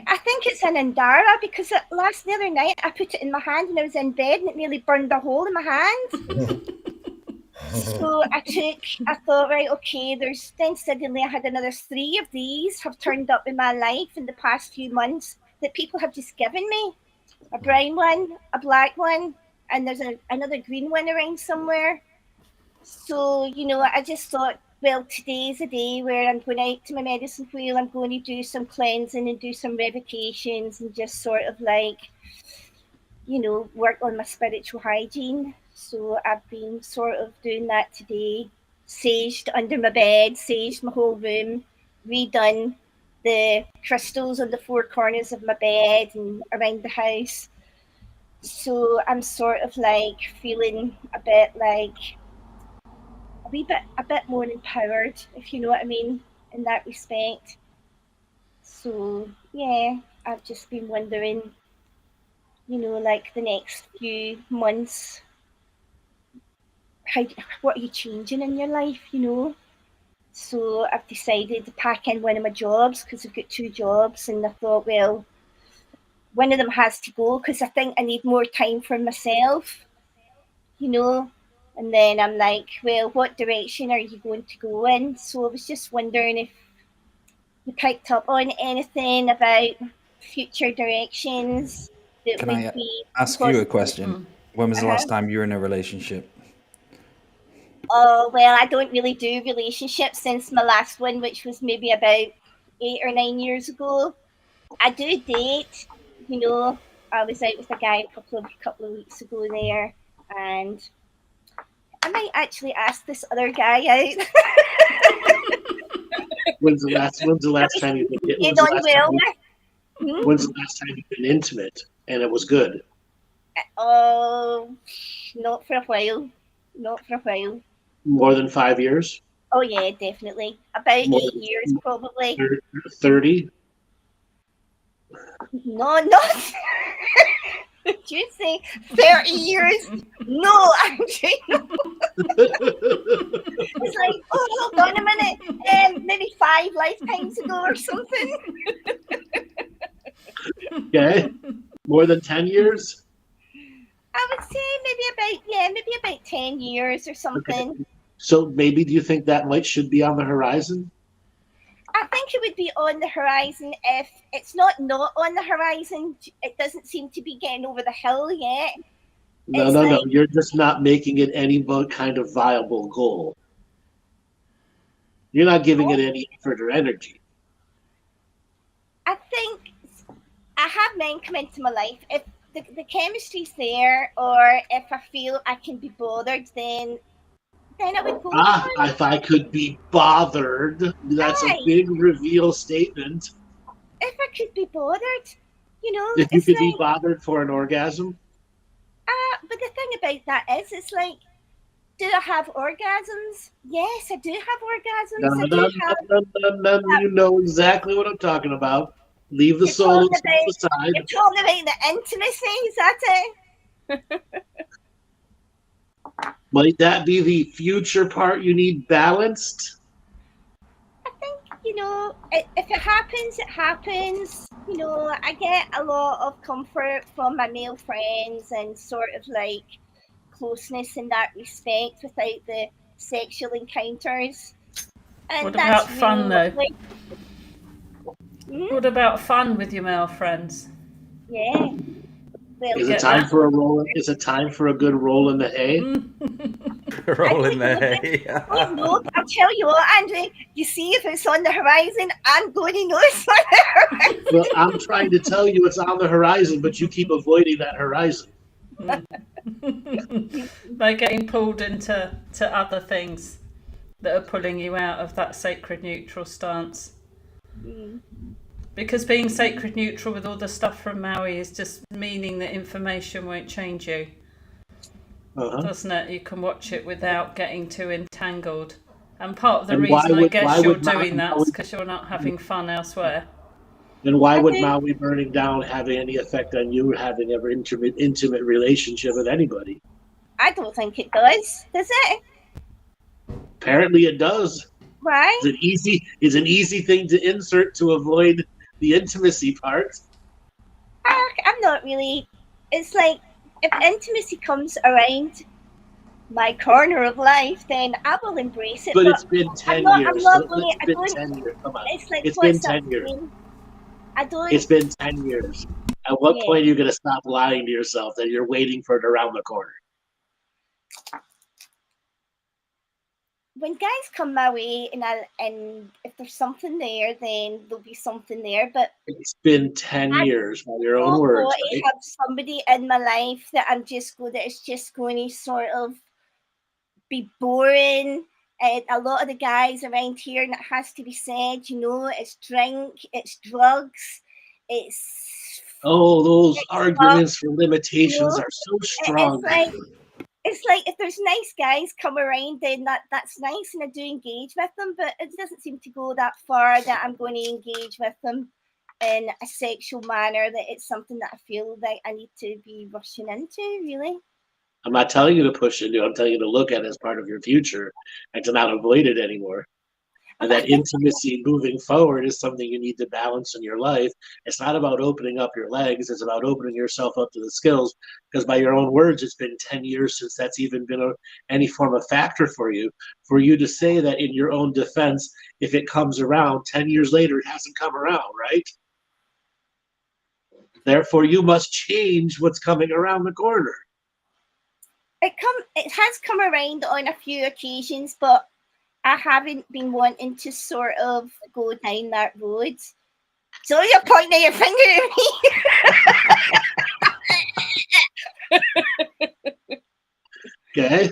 I think it's an Andara, because the other night I put it in my hand and I was in bed and it nearly burned a hole in my hand. So I thought, right, okay, then suddenly I had another 3 of these have turned up in my life in the past few months, that people have just given me. A brown one, a black one, and there's another green one around somewhere. So, you know, I just thought, well, today's a day where I'm going out to my medicine wheel. I'm going to do some cleansing and do some revocations and just sort of like, you know, work on my spiritual hygiene. So I've been sort of doing that today. Saged under my bed, saged my whole room, redone the crystals on the four corners of my bed and around the house. So I'm sort of like feeling a bit more empowered, if you know what I mean, in that respect. So yeah, I've just been wondering, you know, like the next few months, what are you changing in your life, you know? So I've decided to pack in one of my jobs because I've got 2 jobs, and I thought, well, one of them has to go because I think I need more time for myself, you know. And then I'm like, well, what direction are you going to go in? So I was just wondering if you picked up on anything about future directions that Can would I be ask possible. you a question? When was the last time you were in a relationship? Oh, well, I don't really do relationships since my last one, which was maybe about 8 or 9 years ago. I do date, you know. I was out with a guy a couple of weeks ago there, and I might actually ask this other guy out. When's the last time you've been? When's the last time you've been intimate and it was good? Oh, not for a while. Not for a while. More than 5 years? Oh yeah, definitely. About More 8 years, probably. 30? No, not. Did you say 30 years? No, Andrew. No. It's like, oh, hold on a minute. Maybe 5 lifetimes ago or something. Okay. More than 10 years? I would say maybe about 10 years or something. Okay. So maybe do you think that should be on the horizon? I think it would be on the horizon. If it's not on the horizon, it doesn't seem to be getting over the hill yet. No. You're just not making it any kind of viable goal. You're not giving it any effort or energy. I think I have men come into my life. If the chemistry's there, or if I feel I can be bothered, then I would go. If I could be bothered, that's a big reveal statement. If I could be bothered, you know. If you could be bothered for an orgasm? But the thing about that is, it's like, do I have orgasms? Yes, I do have orgasms. No, you know exactly what I'm talking about. Leave the soul aside. You're talking about the intimacy, is that it? Might that be the future part you need balanced? I think, you know, if it happens, it happens. You know, I get a lot of comfort from my male friends and sort of like closeness in that respect without the sexual encounters. And what about fun, though? What about fun with your male friends? Yeah. Well, is it time for a roll? Is it time for a good roll in the hay? Roll in the hay. Oh no! I'll tell you what, Andrew. You see, if it's on the horizon, I'm going to know it's on the horizon. Well, I'm trying to tell you it's on the horizon, but you keep avoiding that horizon. By getting pulled into other things that are pulling you out of that sacred neutral stance. Because being sacred neutral with all the stuff from Maui is just meaning that information won't change you. Doesn't it? You can watch it without getting too entangled. And part of the reason I guess you're doing that is because you're not having fun elsewhere. And why would Maui burning down have any effect on you having an intimate relationship with anybody? I don't think it does. Does it? Apparently it does. Why? It's an easy thing to insert to avoid the intimacy part. I'm not really. It's like, if intimacy comes around my corner of life, then I will embrace it. But it's been 10 years. I'm not going to. Come on. It's like, it's been 10 years. I don't. It's been 10 years. At what Yeah. point are you going to stop lying to yourself that you're waiting for it around the corner? When guys come my way and if there's something there, then there'll be something there. But it's been 10 years by your own words, right? I have somebody in my life that it's just going to sort of be boring. And a lot of the guys around here, and it has to be said, it's drink, it's drugs, it's those arguments for limitations are so strong. It's like if there's nice guys come around, then that's nice, and I do engage with them, but it doesn't seem to go that far that I'm going to engage with them in a sexual manner, that it's something that I feel like I need to be rushing into, really. I'm not telling you to push into it. I'm telling you to look at it as part of your future and to not avoid it anymore. And that intimacy moving forward is something you need to balance in your life. It's not about opening up your legs. It's about opening yourself up to the skills. Because by your own words, it's been 10 years since that's even been any form of factor for you. For you to say that in your own defense, if it comes around 10 years later, it hasn't come around, right? Therefore, you must change what's coming around the corner. It has come around on a few occasions, but I haven't been wanting to sort of go down that road. So you're pointing your finger at me. Okay.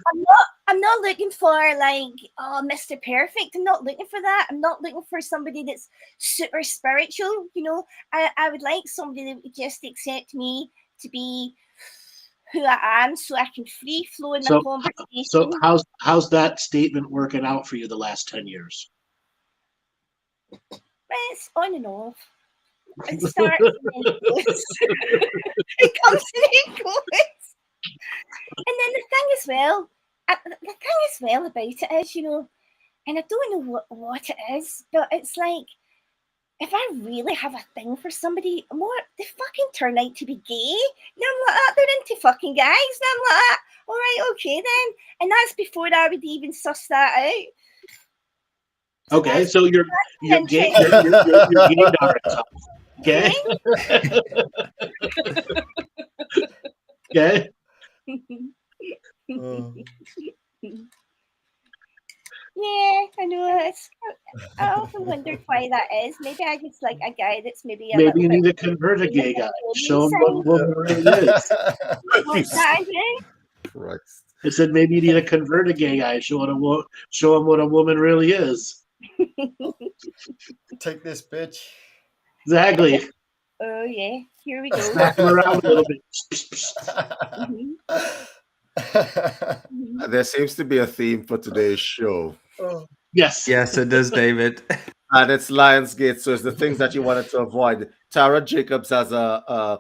I'm not looking for Mr. Perfect. I'm not looking for that. I'm not looking for somebody that's super spiritual. I would like somebody that would just accept me to be who I am, so I can free flow in my conversation. So how's that statement working out for you the last 10 years? It's on and off. It starts and then it goes. It comes and it goes. And then the thing as well about it is, and I don't know what it is, but it's like, if I really have a thing for somebody, they fucking turn out to be gay. And I'm like, they're into fucking guys. And I'm like, all right, okay then. And that's before I would even suss that out. Okay, so you're gay. You're gay dark. Okay. Okay. Yeah, I know. I often wondered why that is. Maybe I just like a guy that's maybe you need to convert a gay guy. Show him what a woman really is. What's that, Christ. I said maybe you need to convert a gay guy. Show him what a woman really is. Take this, bitch. Exactly. Oh yeah, here we go. Slap him around a little bit. There seems to be a theme for today's show. Yes. Yes, it does, David. And it's Lionsgate, so it's the things that you wanted to avoid. Tara Jacobs has a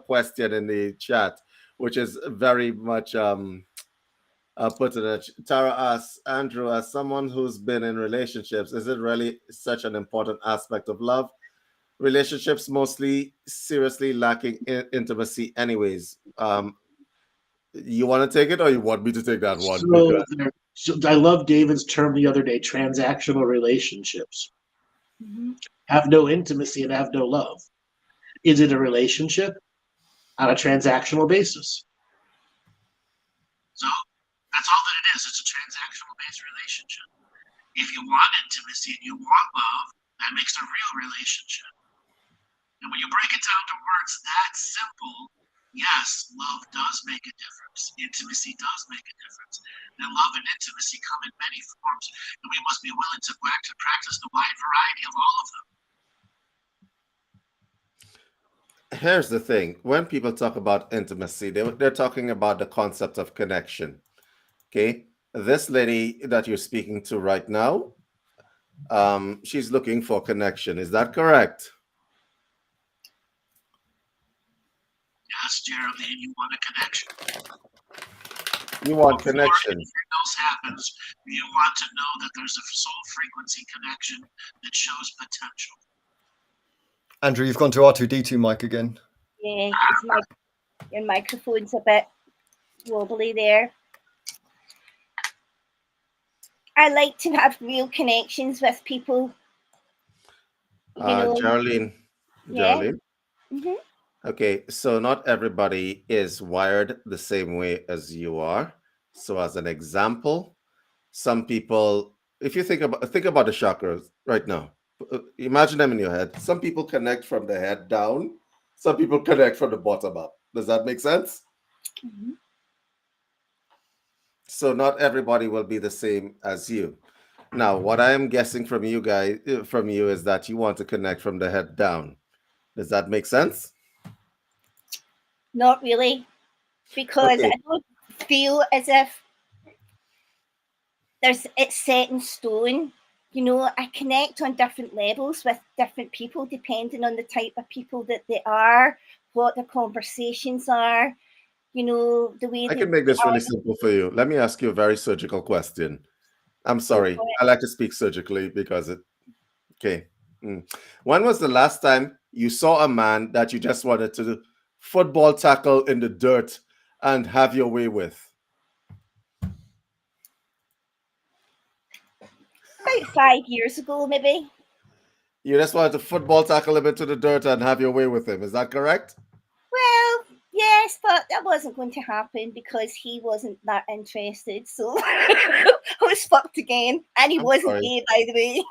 question in the chat, which is very much put in it. Tara asks, Andrew, as someone who's been in relationships, is it really such an important aspect of love? Relationships mostly seriously lacking intimacy anyways. You want to take it, or you want me to take that one? So I love David's term the other day, transactional relationships. Have no intimacy and have no love. Is it a relationship on a transactional basis? So that's all that it is. It's a transactional based relationship. If you want intimacy and you want love, that makes it a real relationship. And when you break it down to words that simple, yes, love does make a difference. Intimacy does make a difference. And love and intimacy come in many forms, and we must be willing to practice the wide variety of all of them. Here's the thing. When people talk about intimacy, they're talking about the concept of connection. Okay? This lady that you're speaking to right now, she's looking for connection. Is that correct? Yes, Geraldine, you want a connection. You want Before connection. anything else happens, you want to know that there's a soul frequency connection that shows potential. Andrew, you've gone to R2D2 mic again. Yeah, your microphone's a bit wobbly there. I like to have real connections with people. Geraldine, Yeah. Geraldine? Mm-hmm. Okay, so not everybody is wired the same way as you are. So as an example, some people, if you think about the chakras right now, imagine them in your head. Some people connect from the head down, some people connect from the bottom up. Does that make sense? Mm-hmm. So not everybody will be the same as you. Now, what I am guessing from you guys, from you, is that you want to connect from the head down. Does that make sense? Not really, because Okay. I don't feel as if it's set in stone. You know, I connect on different levels with different people depending on the type of people that they are, what their conversations are, you know, the way I they can make this really are. simple for you. Let me ask you a very surgical question. I'm Go sorry. for it. I like to speak surgically because okay. When was the last time you saw a man that you just wanted to football tackle in the dirt and have your way with? About 5 years ago, maybe. You just wanted to football tackle him into the dirt and have your way with him. Is that correct? Well, yes, but that wasn't going to happen because he wasn't that interested. So I was fucked again, and he I'm wasn't sorry. gay, by the way.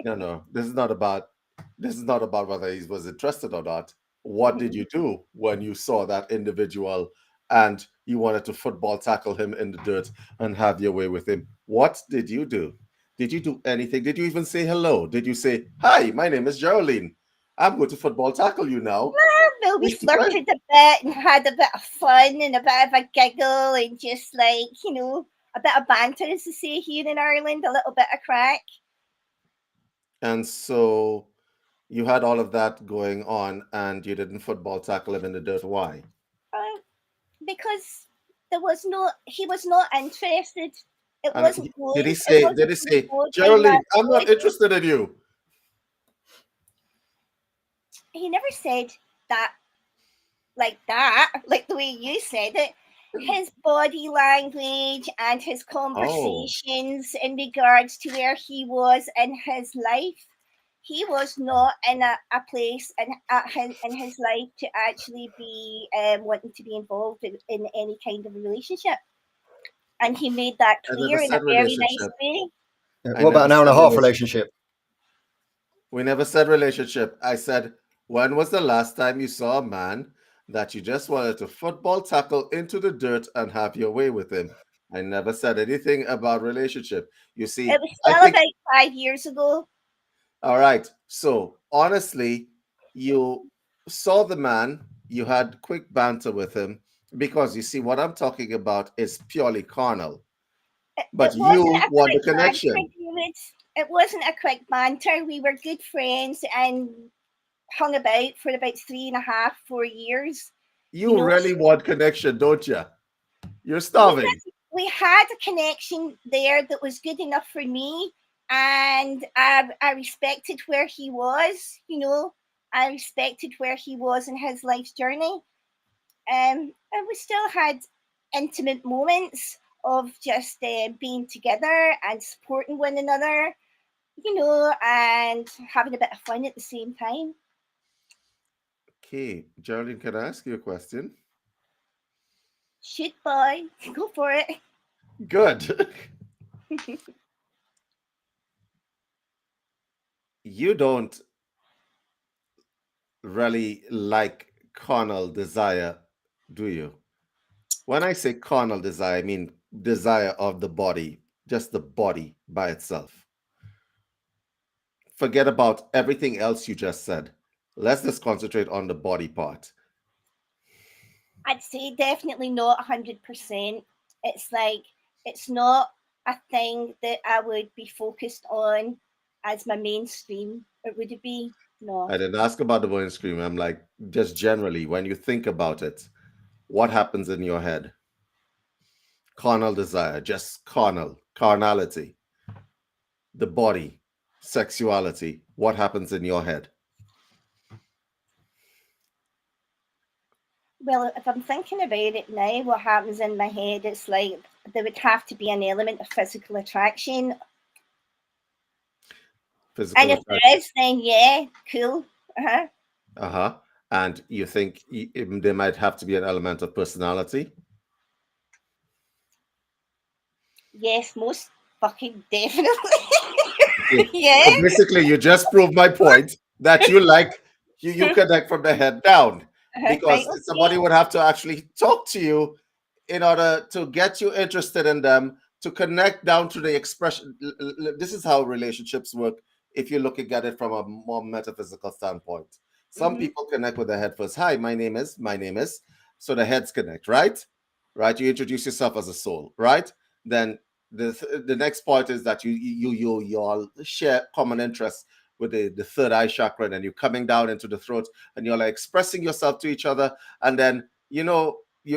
No. This is not about whether he was interested or not. What did you do when you saw that individual and you wanted to football tackle him in the dirt and have your way with him? What did you do? Did you do anything? Did you even say hello? Did you say, "Hi, my name is Geraldine. I'm going to football tackle you now"? Well, we flirted a bit and had a bit of fun and a bit of a giggle and just like, you know, a bit of banter, as they say here in Ireland, a little bit of crack. And so you had all of that going on and you didn't football tackle him in the dirt. Why? Because he was not interested. It And wasn't going. did he It say, wasn't going to go down "Geraldine, that I'm not road. interested in you"? He never said that like the way you said it. His body language and his conversations in regards to where he was in his life, he was not in a place in his life to actually be wanting to be involved in any kind of a relationship. And he made that I clear never in a said very nice relationship. way. What about an hour and a half relationship? We never said relationship. I said, when was the last time you saw a man that you just wanted to football tackle into the dirt and have your way with him? I never said anything about relationship. You see, It was still about 5 years ago. All right. So honestly, you saw the man, you had quick banter with him, because you see, what I'm talking about is purely carnal. But It wasn't you a want the quick banter, connection. David. It wasn't a quick banter. We were good friends and hung about for about 3.5, 4 years. You really want connection, don't you? You're starving. We had a connection there that was good enough for me, and I respected where he was. You know, I respected where he was in his life's journey, and we still had intimate moments of just being together and supporting one another, you know, and having a bit of fun at the same time. Okay, Geraldine, can I ask you a question? Shoot, boy, go for it. Good. You don't really like carnal desire, do you? When I say carnal desire, I mean desire of the body, just the body by itself. Forget about everything else you just said. Let's just concentrate on the body part. I'd say definitely not 100%. It's like, it's not a thing that I would be focused on as my mainstream. Or would it be? No. I didn't ask about the mainstream. I'm like, just generally, when you think about it, what happens in your head? Carnal desire, just carnality. The body, sexuality. What happens in your head? Well, if I'm thinking about it now, what happens in my head, it's like there would have to be an element of physical attraction. Physical and if attraction. there is, then yeah, cool. And you think there might have to be an element of personality? Yes, most fucking definitely. Okay. Yeah. So basically, you just proved my point that you connect from the head down, because Right, okay. somebody would have to actually talk to you in order to get you interested in them, to connect down to the expression. This is how relationships work if you're looking at it from a more metaphysical standpoint. Some people connect with the head first. Hi, my name is. So the heads connect, right? Right. You introduce yourself as a soul, right? Then the next point is that you all share common interests with the third eye chakra, and you're coming down into the throat, and you're like expressing yourself to each other, and then you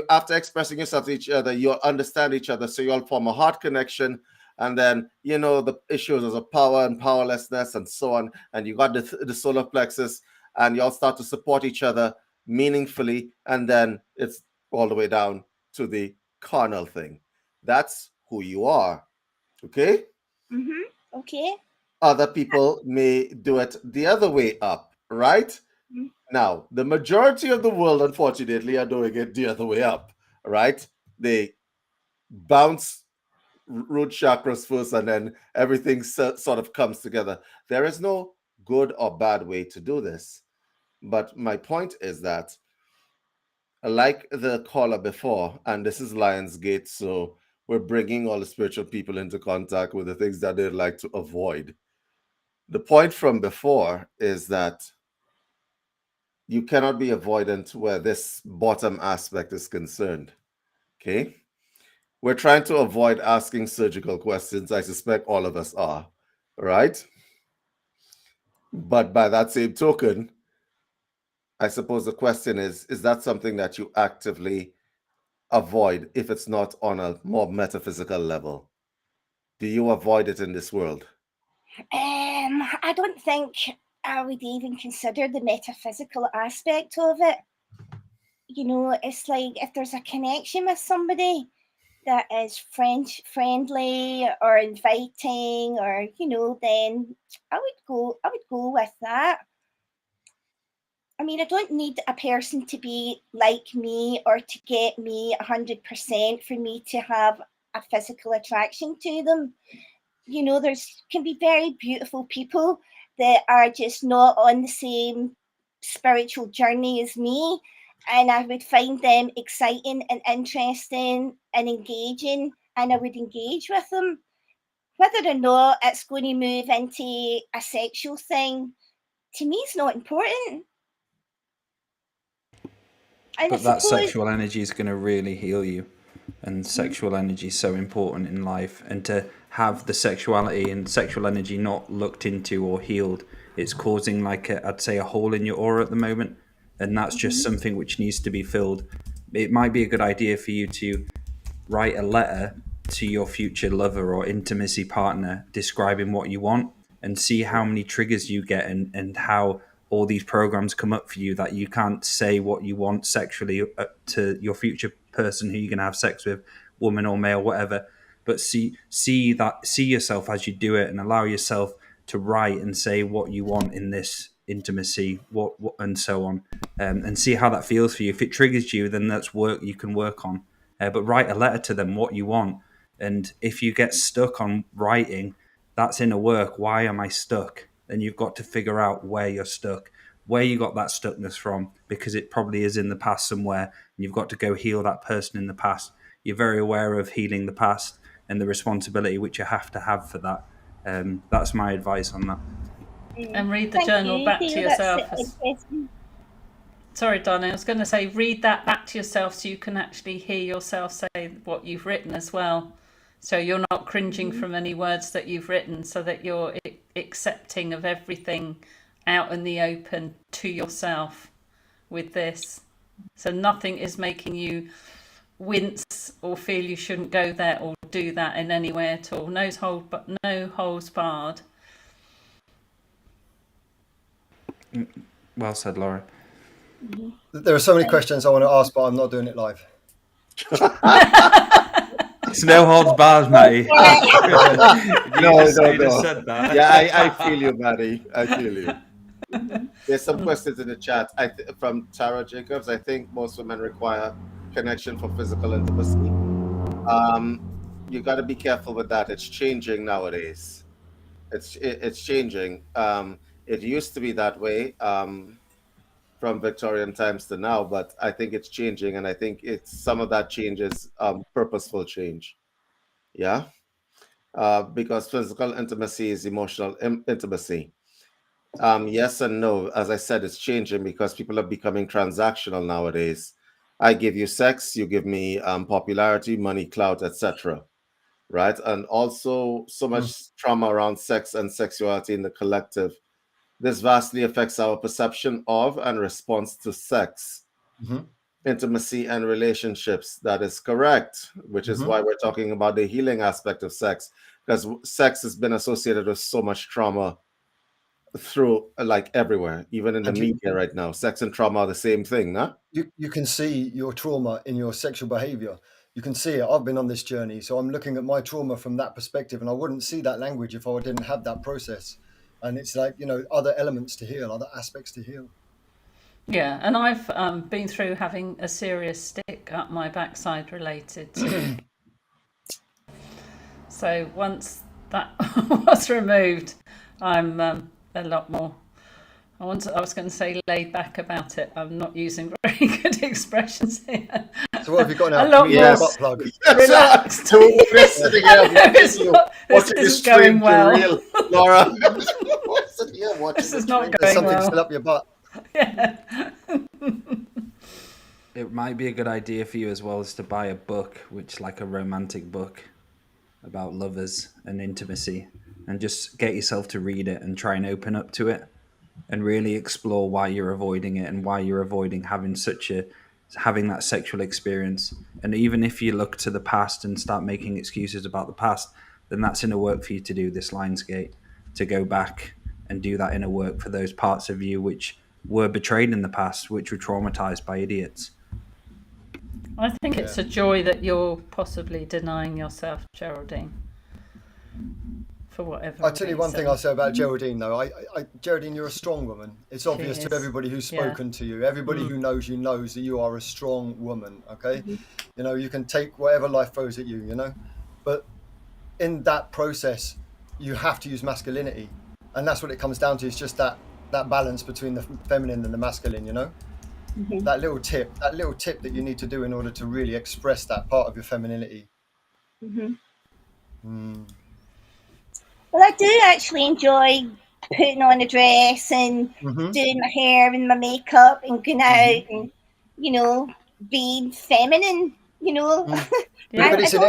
after expressing yourself to each other, you'll understand each other, so you'll form a heart connection, and then the issues of power and powerlessness and so on, and you got the solar plexus, and y'all start to support each other meaningfully, and then it's all the way down to the carnal thing. That's who you are. Okay? Okay. Other people may do it the other way up, right? Now, the majority of the world, unfortunately, are doing it the other way up, right? They bounce root chakras first, and then everything sort of comes together. There is no good or bad way to do this. But my point is that, like the caller before, and this is Lionsgate, so we're bringing all the spiritual people into contact with the things that they'd like to avoid. The point from before is that you cannot be avoidant where this bottom aspect is concerned. Okay? We're trying to avoid asking surgical questions. I suspect all of us are, right? But by that same token, I suppose the question is that something that you actively avoid if it's not on a more metaphysical level? Do you avoid it in this world? I don't think I would even consider the metaphysical aspect of it. It's like if there's a connection with somebody that is friendly or inviting, or then I would go with that. I mean, I don't need a person to be like me or to get me 100% for me to have a physical attraction to them. There's can be very beautiful people that are just not on the same spiritual journey as me, and I would find them exciting and interesting and engaging, and I would engage with them. Whether or not it's going to move into a sexual thing, to me, is not important. But that sexual energy is going to really heal you, and sexual energy is so important in life. And to have the sexuality and sexual energy not looked into or healed, it's causing I'd say a hole in your aura at the moment, and that's just something which needs to be filled. It might be a good idea for you to write a letter to your future lover or intimacy partner describing what you want, and see how many triggers you get, and how all these programs come up for you that you can't say what you want sexually to your future person who you're going to have sex with, woman or male, whatever. But see yourself as you do it, and allow yourself to write and say what you want in this intimacy, what and so on, and see how that feels for you. If it triggers you, then that's work you can work on. But write a letter to them what you want, and if you get stuck on writing, that's inner work. Why am I stuck? Then you've got to figure out where you're stuck, where you got that stuckness from, because it probably is in the past somewhere, and you've got to go heal that person in the past. You're very aware of healing the past and the responsibility which you have to have for that. That's my advice on that. And read the journal back to yourself. Sorry, Donna, I was going to say, read that back to yourself so you can actually hear yourself say what you've written as well. So you're not cringing from any words that you've written, so that you're accepting of everything out in the open to yourself with this. So nothing is making you wince or feel you shouldn't go there or do that in any way at all. No holes barred. Well said, Laura. There are so many questions I want to ask, but I'm not doing it live. It's no holds bars, Matty. No. Said that. Yeah, I feel you, Matty. I feel you. There's some questions in the chat. From Tara Jacobs. I think most women require connection for physical intimacy. You got to be careful with that. It's changing nowadays. It's changing. It used to be that way from Victorian times to now, but I think it's changing, and I think some of that change is purposeful change. Yeah, because physical intimacy is emotional intimacy. Yes and no. As I said, it's changing because people are becoming transactional nowadays. I give you sex, you give me popularity, money, clout, etc. Right? And also so much trauma around sex and sexuality in the collective. This vastly affects our perception of and response to sex, intimacy, and relationships. That is correct, which is why we're talking about the healing aspect of sex, because sex has been associated with so much trauma through like everywhere, even in the media right now. Sex and trauma are the same thing, no? You can see your trauma in your sexual behavior. You can see it. I've been on this journey, so I'm looking at my trauma from that perspective, and I wouldn't see that language if I didn't have that process. And it's like, other elements to heal, other aspects to heal. Yeah, and I've been through having a serious stick up my backside related to so once that was removed, I'm a lot more, I was going to say laid back about it. I'm not using very good expressions here. So what have you got now? A lot more butt plug. relaxed. So we're sitting here watching This the is going stream well. real, Laura. We're sitting here watching This the is not stream. There's going something well. still up your butt. Yeah. It might be a good idea for you as well as to buy a book, which like a romantic book about lovers and intimacy, and just get yourself to read it and try and open up to it and really explore why you're avoiding it and why you're avoiding having that sexual experience. And even if you look to the past and start making excuses about the past, then that's inner work for you to do, this Lionsgate, to go back and do that inner work for those parts of you which were betrayed in the past, which were traumatized by idiots. I think it's a joy that you're possibly denying yourself, Geraldine, for whatever I'll tell you one thing I'll say about Geraldine, though. Geraldine, you're a strong woman. It's obvious to everybody who's spoken to you. Everybody who knows you knows that you are a strong woman, okay? You can take whatever life throws at you, But in that process, you have to use masculinity. And that's what it comes down to. It's just that balance between the feminine and the masculine, That little tip that you need to do in order to really express that part of your femininity. Well, I do actually enjoy putting on a dress and doing my hair and my makeup and going out and, being feminine, But it's in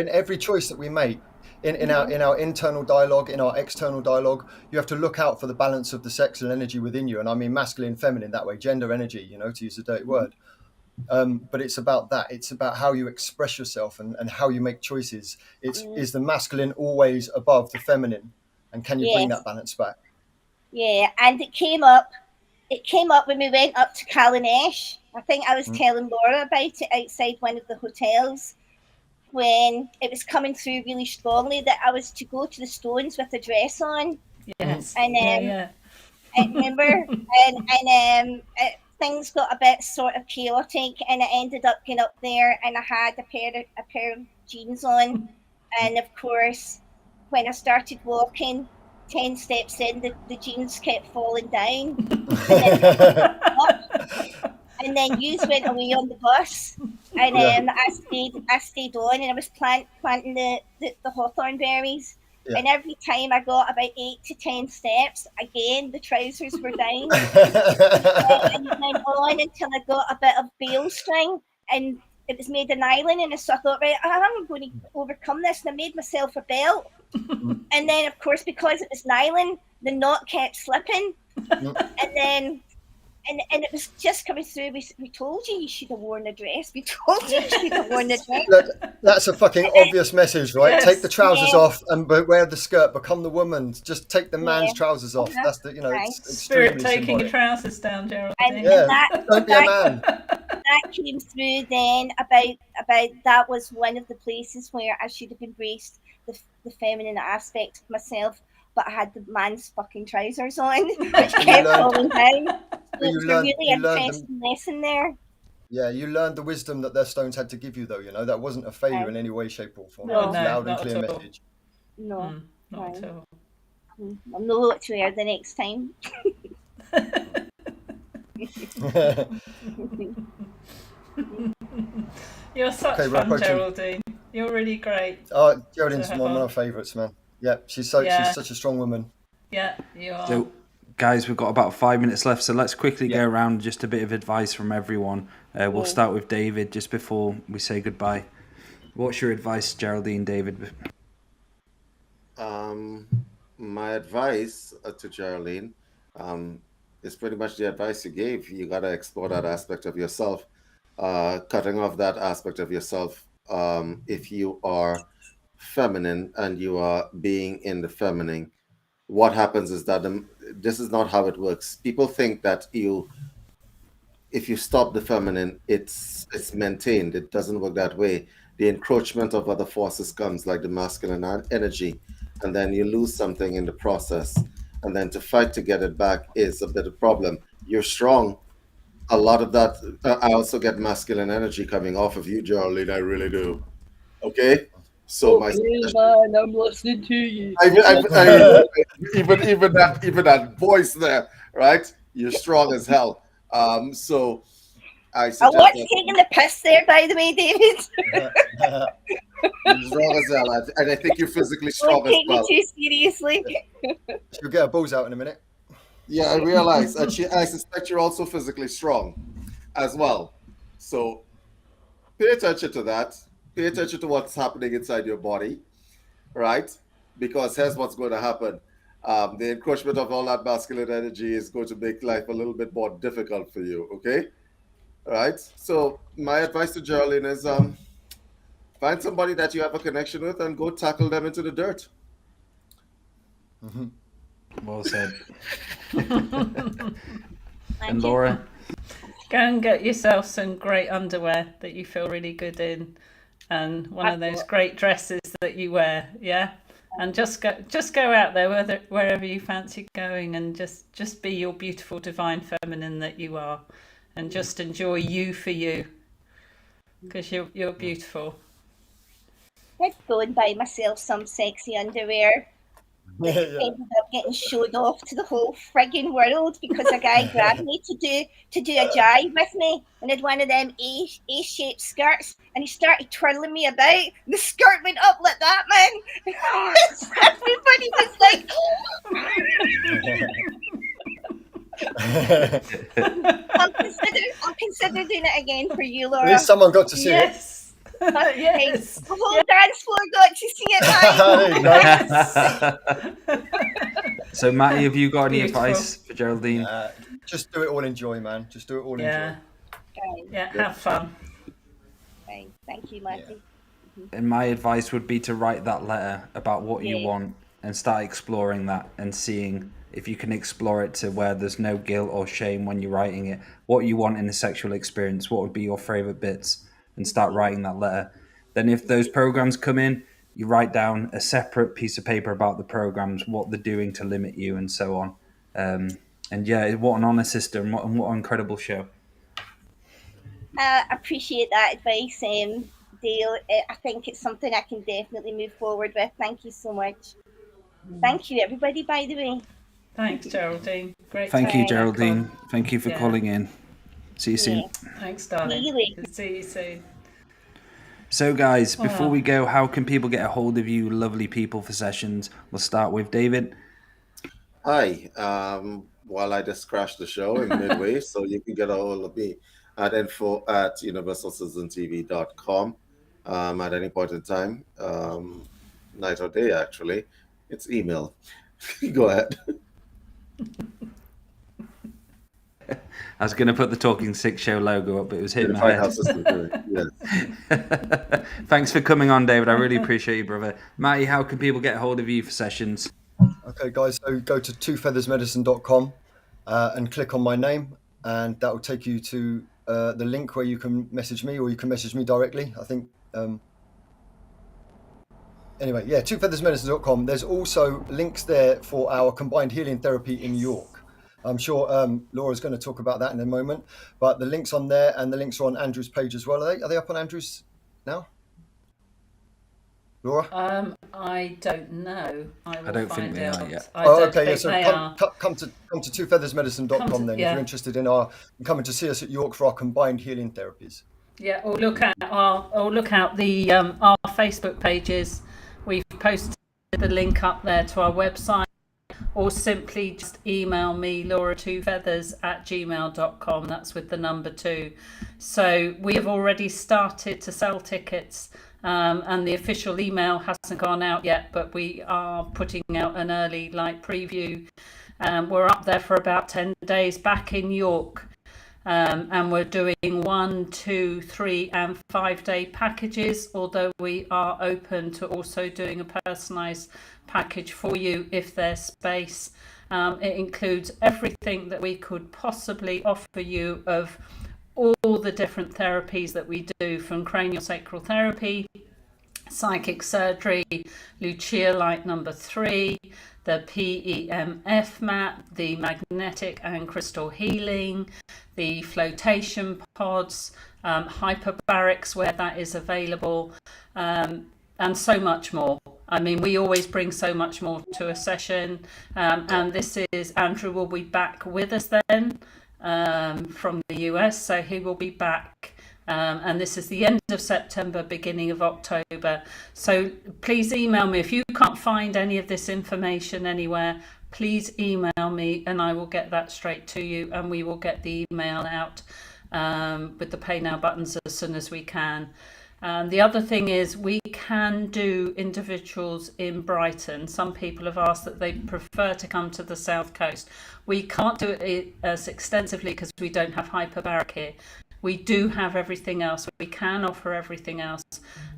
every choice that we make. In our internal dialogue, in our external dialogue, you have to look out for the balance of the sexual energy within you. And I mean masculine, feminine that way, gender energy, to use a dirty word. But it's about that. It's about how you express yourself and how you make choices. Is the masculine always above the feminine? And can you bring that balance back? Yeah, and it came up when we went up to Callanash. I think I was telling Laura about it outside one of the hotels, when it was coming through really strongly that I was to go to the Stones with a dress on. Yes. And yeah. I remember, and things got a bit sort of chaotic, and I ended up getting up there, and I had a pair of jeans on, and of course, when I started walking, 10 steps in, the jeans kept falling down, and then you went away on the bus, and I stayed on, and I was planting the hawthorn berries. Yeah. And every time I got about 8 to 10 steps, again the trousers were down. And it went on until I got a bit of bale string, and it was made of nylon. And so I thought, right, I'm going to overcome this, and I made myself a belt. And then, of course, because it was nylon, the knot kept slipping, and then. And it was just coming through. We told you should have worn a dress. We told you should have worn a dress. Look, that's a fucking obvious message, right? Yes. Take the trousers off and wear the skirt. Become the woman. Just take the man's trousers off. That's the, it's Spirit taking symbolic. Your trousers down, Gerald. And don't be a man. That came through then about that was one of the places where I should have embraced the feminine aspect of myself. but I had the man's fucking trousers on, which kept falling down. So it was a really interesting lesson there. Yeah, you learned the wisdom that their stones had to give you, though. That wasn't a failure in any way, shape, or form. It was loud and clear message. No, not at all. I'll know what to wear the next time. You're such fun, Geraldine. You're really great. Oh, Geraldine's one of my favourites, man. Yeah, she's such a strong woman. Yeah, you are. So, guys, we've got about 5 minutes left, so let's quickly go around just a bit of advice from everyone. We'll start with David just before we say goodbye. What's your advice, Geraldine, David? My advice to Geraldine is pretty much the advice you gave. You got to explore that aspect of yourself, cutting off that aspect of yourself. If you are feminine and you are being in the feminine, what happens is that this is not how it works. People think that if you stop the feminine, it's maintained. It doesn't work that way. The encroachment of other forces comes, like the masculine energy, and then you lose something in the process. And then to fight to get it back is a bit of a problem. You're strong. A lot of that, I also get masculine energy coming off of you, Geraldine. I really do. Okay? So man, I'm listening to you. Even that voice there, right? You're strong as hell. So I was taking the piss there, by the way, David. You're strong as hell, and I think you're physically strong as well. Don't take me too seriously. She'll get her balls out in a minute. Yeah, I realize, and I suspect you're also physically strong as well. So pay attention to that. Pay attention to what's happening inside your body, right? Because here's what's going to happen. The encroachment of all that masculine energy is going to make life a little bit more difficult for you, okay? All right? So my advice to Geraldine is find somebody that you have a connection with and go tackle them into the dirt. Mm-hmm. Well said. And Laura? Go and get yourself some great underwear that you feel really good in, and one of those great dresses that you wear, yeah? And just go out there wherever you fancy going, and just be your beautiful divine feminine that you are, and just enjoy you for you, because you're beautiful. I'd go and buy myself some sexy underwear. Ended up getting showed off to the whole frigging world because a guy grabbed me to do a jive with me, and had one of them A-shaped skirts, and he started twirling me about, and the skirt went up like that, man. Everybody was like, I'll consider doing it again for you, Laura. At least someone got to see it. Yes. The whole dance floor got to see it. So, Matty, have you got any advice for Geraldine? Just do it all in joy, man. Just do it all in joy. Yeah, have fun. Okay. Thank you, Matty. Yeah. And my advice would be to write that letter about what you want and start exploring that and seeing if you can explore it to where there's no guilt or shame when you're writing it. What you want in a sexual experience, what would be your favourite bits, and start writing that letter. Then if those programs come in, you write down a separate piece of paper about the programs, what they're doing to limit you and so on. And yeah, what an honour, sister, and what an incredible show. I appreciate that advice, Dale. I think it's something I can definitely move forward with. Thank you so much. Thank you, everybody, by the way. Thanks, Geraldine. Great. Thank you, Geraldine. Thank you for calling in. See you soon. Thanks, darling. See you soon. So, guys, before we go, how can people get a hold of you, lovely people, for sessions? We'll start with David. Hi. Well, I just crashed the show in midway, so you can get a hold of me at info@universalcitizentv.com at any point in time, night or day, actually. It's email. Go ahead. I was going to put the Talking Sick Show logo up, but it was hitting my head. Thanks for coming on, David. I really appreciate you, brother. Matty, how can people get a hold of you for sessions? Okay, guys, so go to twofeathersmedicine.com and click on my name, and that will take you to the link where you can message me, or you can message me directly. I think Anyway, yeah, twofeathersmedicine.com. There's also links there for our combined healing therapy in York. I'm sure Laura's going to talk about that in a moment, but the links on there and the links are on Andrew's page as well. Are they up on Andrew's now? Laura? I don't know. I don't think they are yet. Okay, yeah. So come to twofeathersmedicine.com then if you're interested in coming to see us at York for our combined healing therapies. Yeah, or look out the our Facebook pages. We've posted the link up there to our website, or simply just email me laura2feathers@gmail.com. That's with the number 2. So we have already started to sell tickets, and the official email hasn't gone out yet, but we are putting out an early preview. We're up there for about 10 days back in York. And we're doing 1, 2, 3 and 5 day packages, although we are open to also doing a personalised package for you if there's space. It includes everything that we could possibly offer you of all the different therapies that we do, from craniosacral therapy, psychic surgery, Lucia light number 3, the PEMF mat, the magnetic and crystal healing, the flotation pods, hyperbarics where that is available, and so much more. I mean, we always bring so much more to a session, and this is, Andrew will be back with us then from the US, so he will be back. And this is the end of September, beginning of October. So please email me. If you can't find any of this information anywhere, please email me and I will get that straight to you, and we will get the email out with the pay now buttons as soon as we can. The other thing is we can do individuals in Brighton. Some people have asked that they prefer to come to the South Coast. We can't do it as extensively because we don't have hyperbaric here. We do have everything else. We can offer everything else.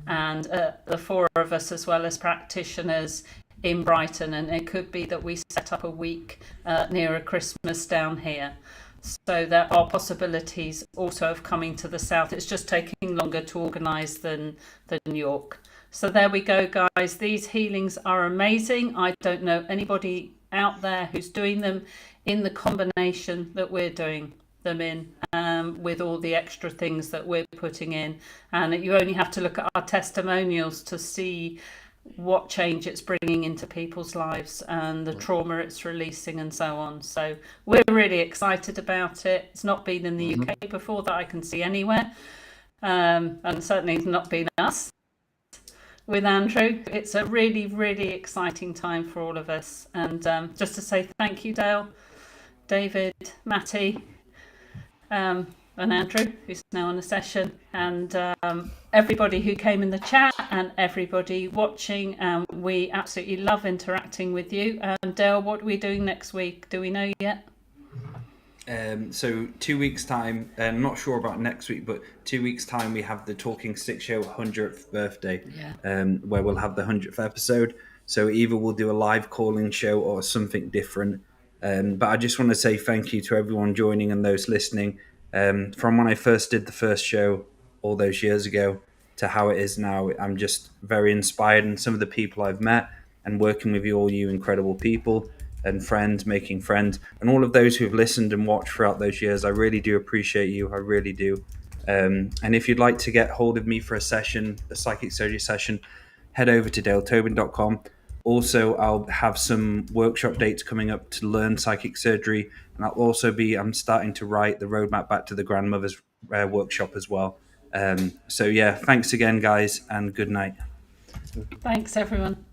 And the 4 of us, as well as practitioners in Brighton, and it could be that we set up a week nearer Christmas down here. So there are possibilities also of coming to the south. It's just taking longer to organise than York. So there we go, guys. These healings are amazing. I don't know anybody out there who's doing them in the combination that we're doing them in, with all the extra things that we're putting in. And you only have to look at our testimonials to see what change it's bringing into people's lives and the trauma it's releasing and so on. So we're really excited about it. It's not been in the UK before that I can see anywhere, and certainly it's not been us with Andrew. It's a really, really exciting time for all of us. And just to say thank you, Dale, David, Matty, and Andrew, who's now on a session, and everybody who came in the chat and everybody watching. We absolutely love interacting with you. Dale, what are we doing next week? Do we know yet? So 2 weeks time, not sure about next week, but 2 weeks time we have the Talking Stick Show 100th birthday, where we'll have the 100th episode. So either we'll do a live call-in show or something different. But I just want to say thank you to everyone joining and those listening. From when I first did the first show all those years ago to how it is now, I'm just very inspired, and some of the people I've met and working with you incredible people and friends, making friends, and all of those who've listened and watched throughout those years. I really do appreciate you. I really do. And if you'd like to get hold of me for a session, a psychic surgery session, head over to daletobin.com. Also, I'll have some workshop dates coming up to learn psychic surgery. And I'm starting to write the roadmap back to the grandmother's workshop as well. So yeah, thanks again, guys, and good night. Thanks, everyone.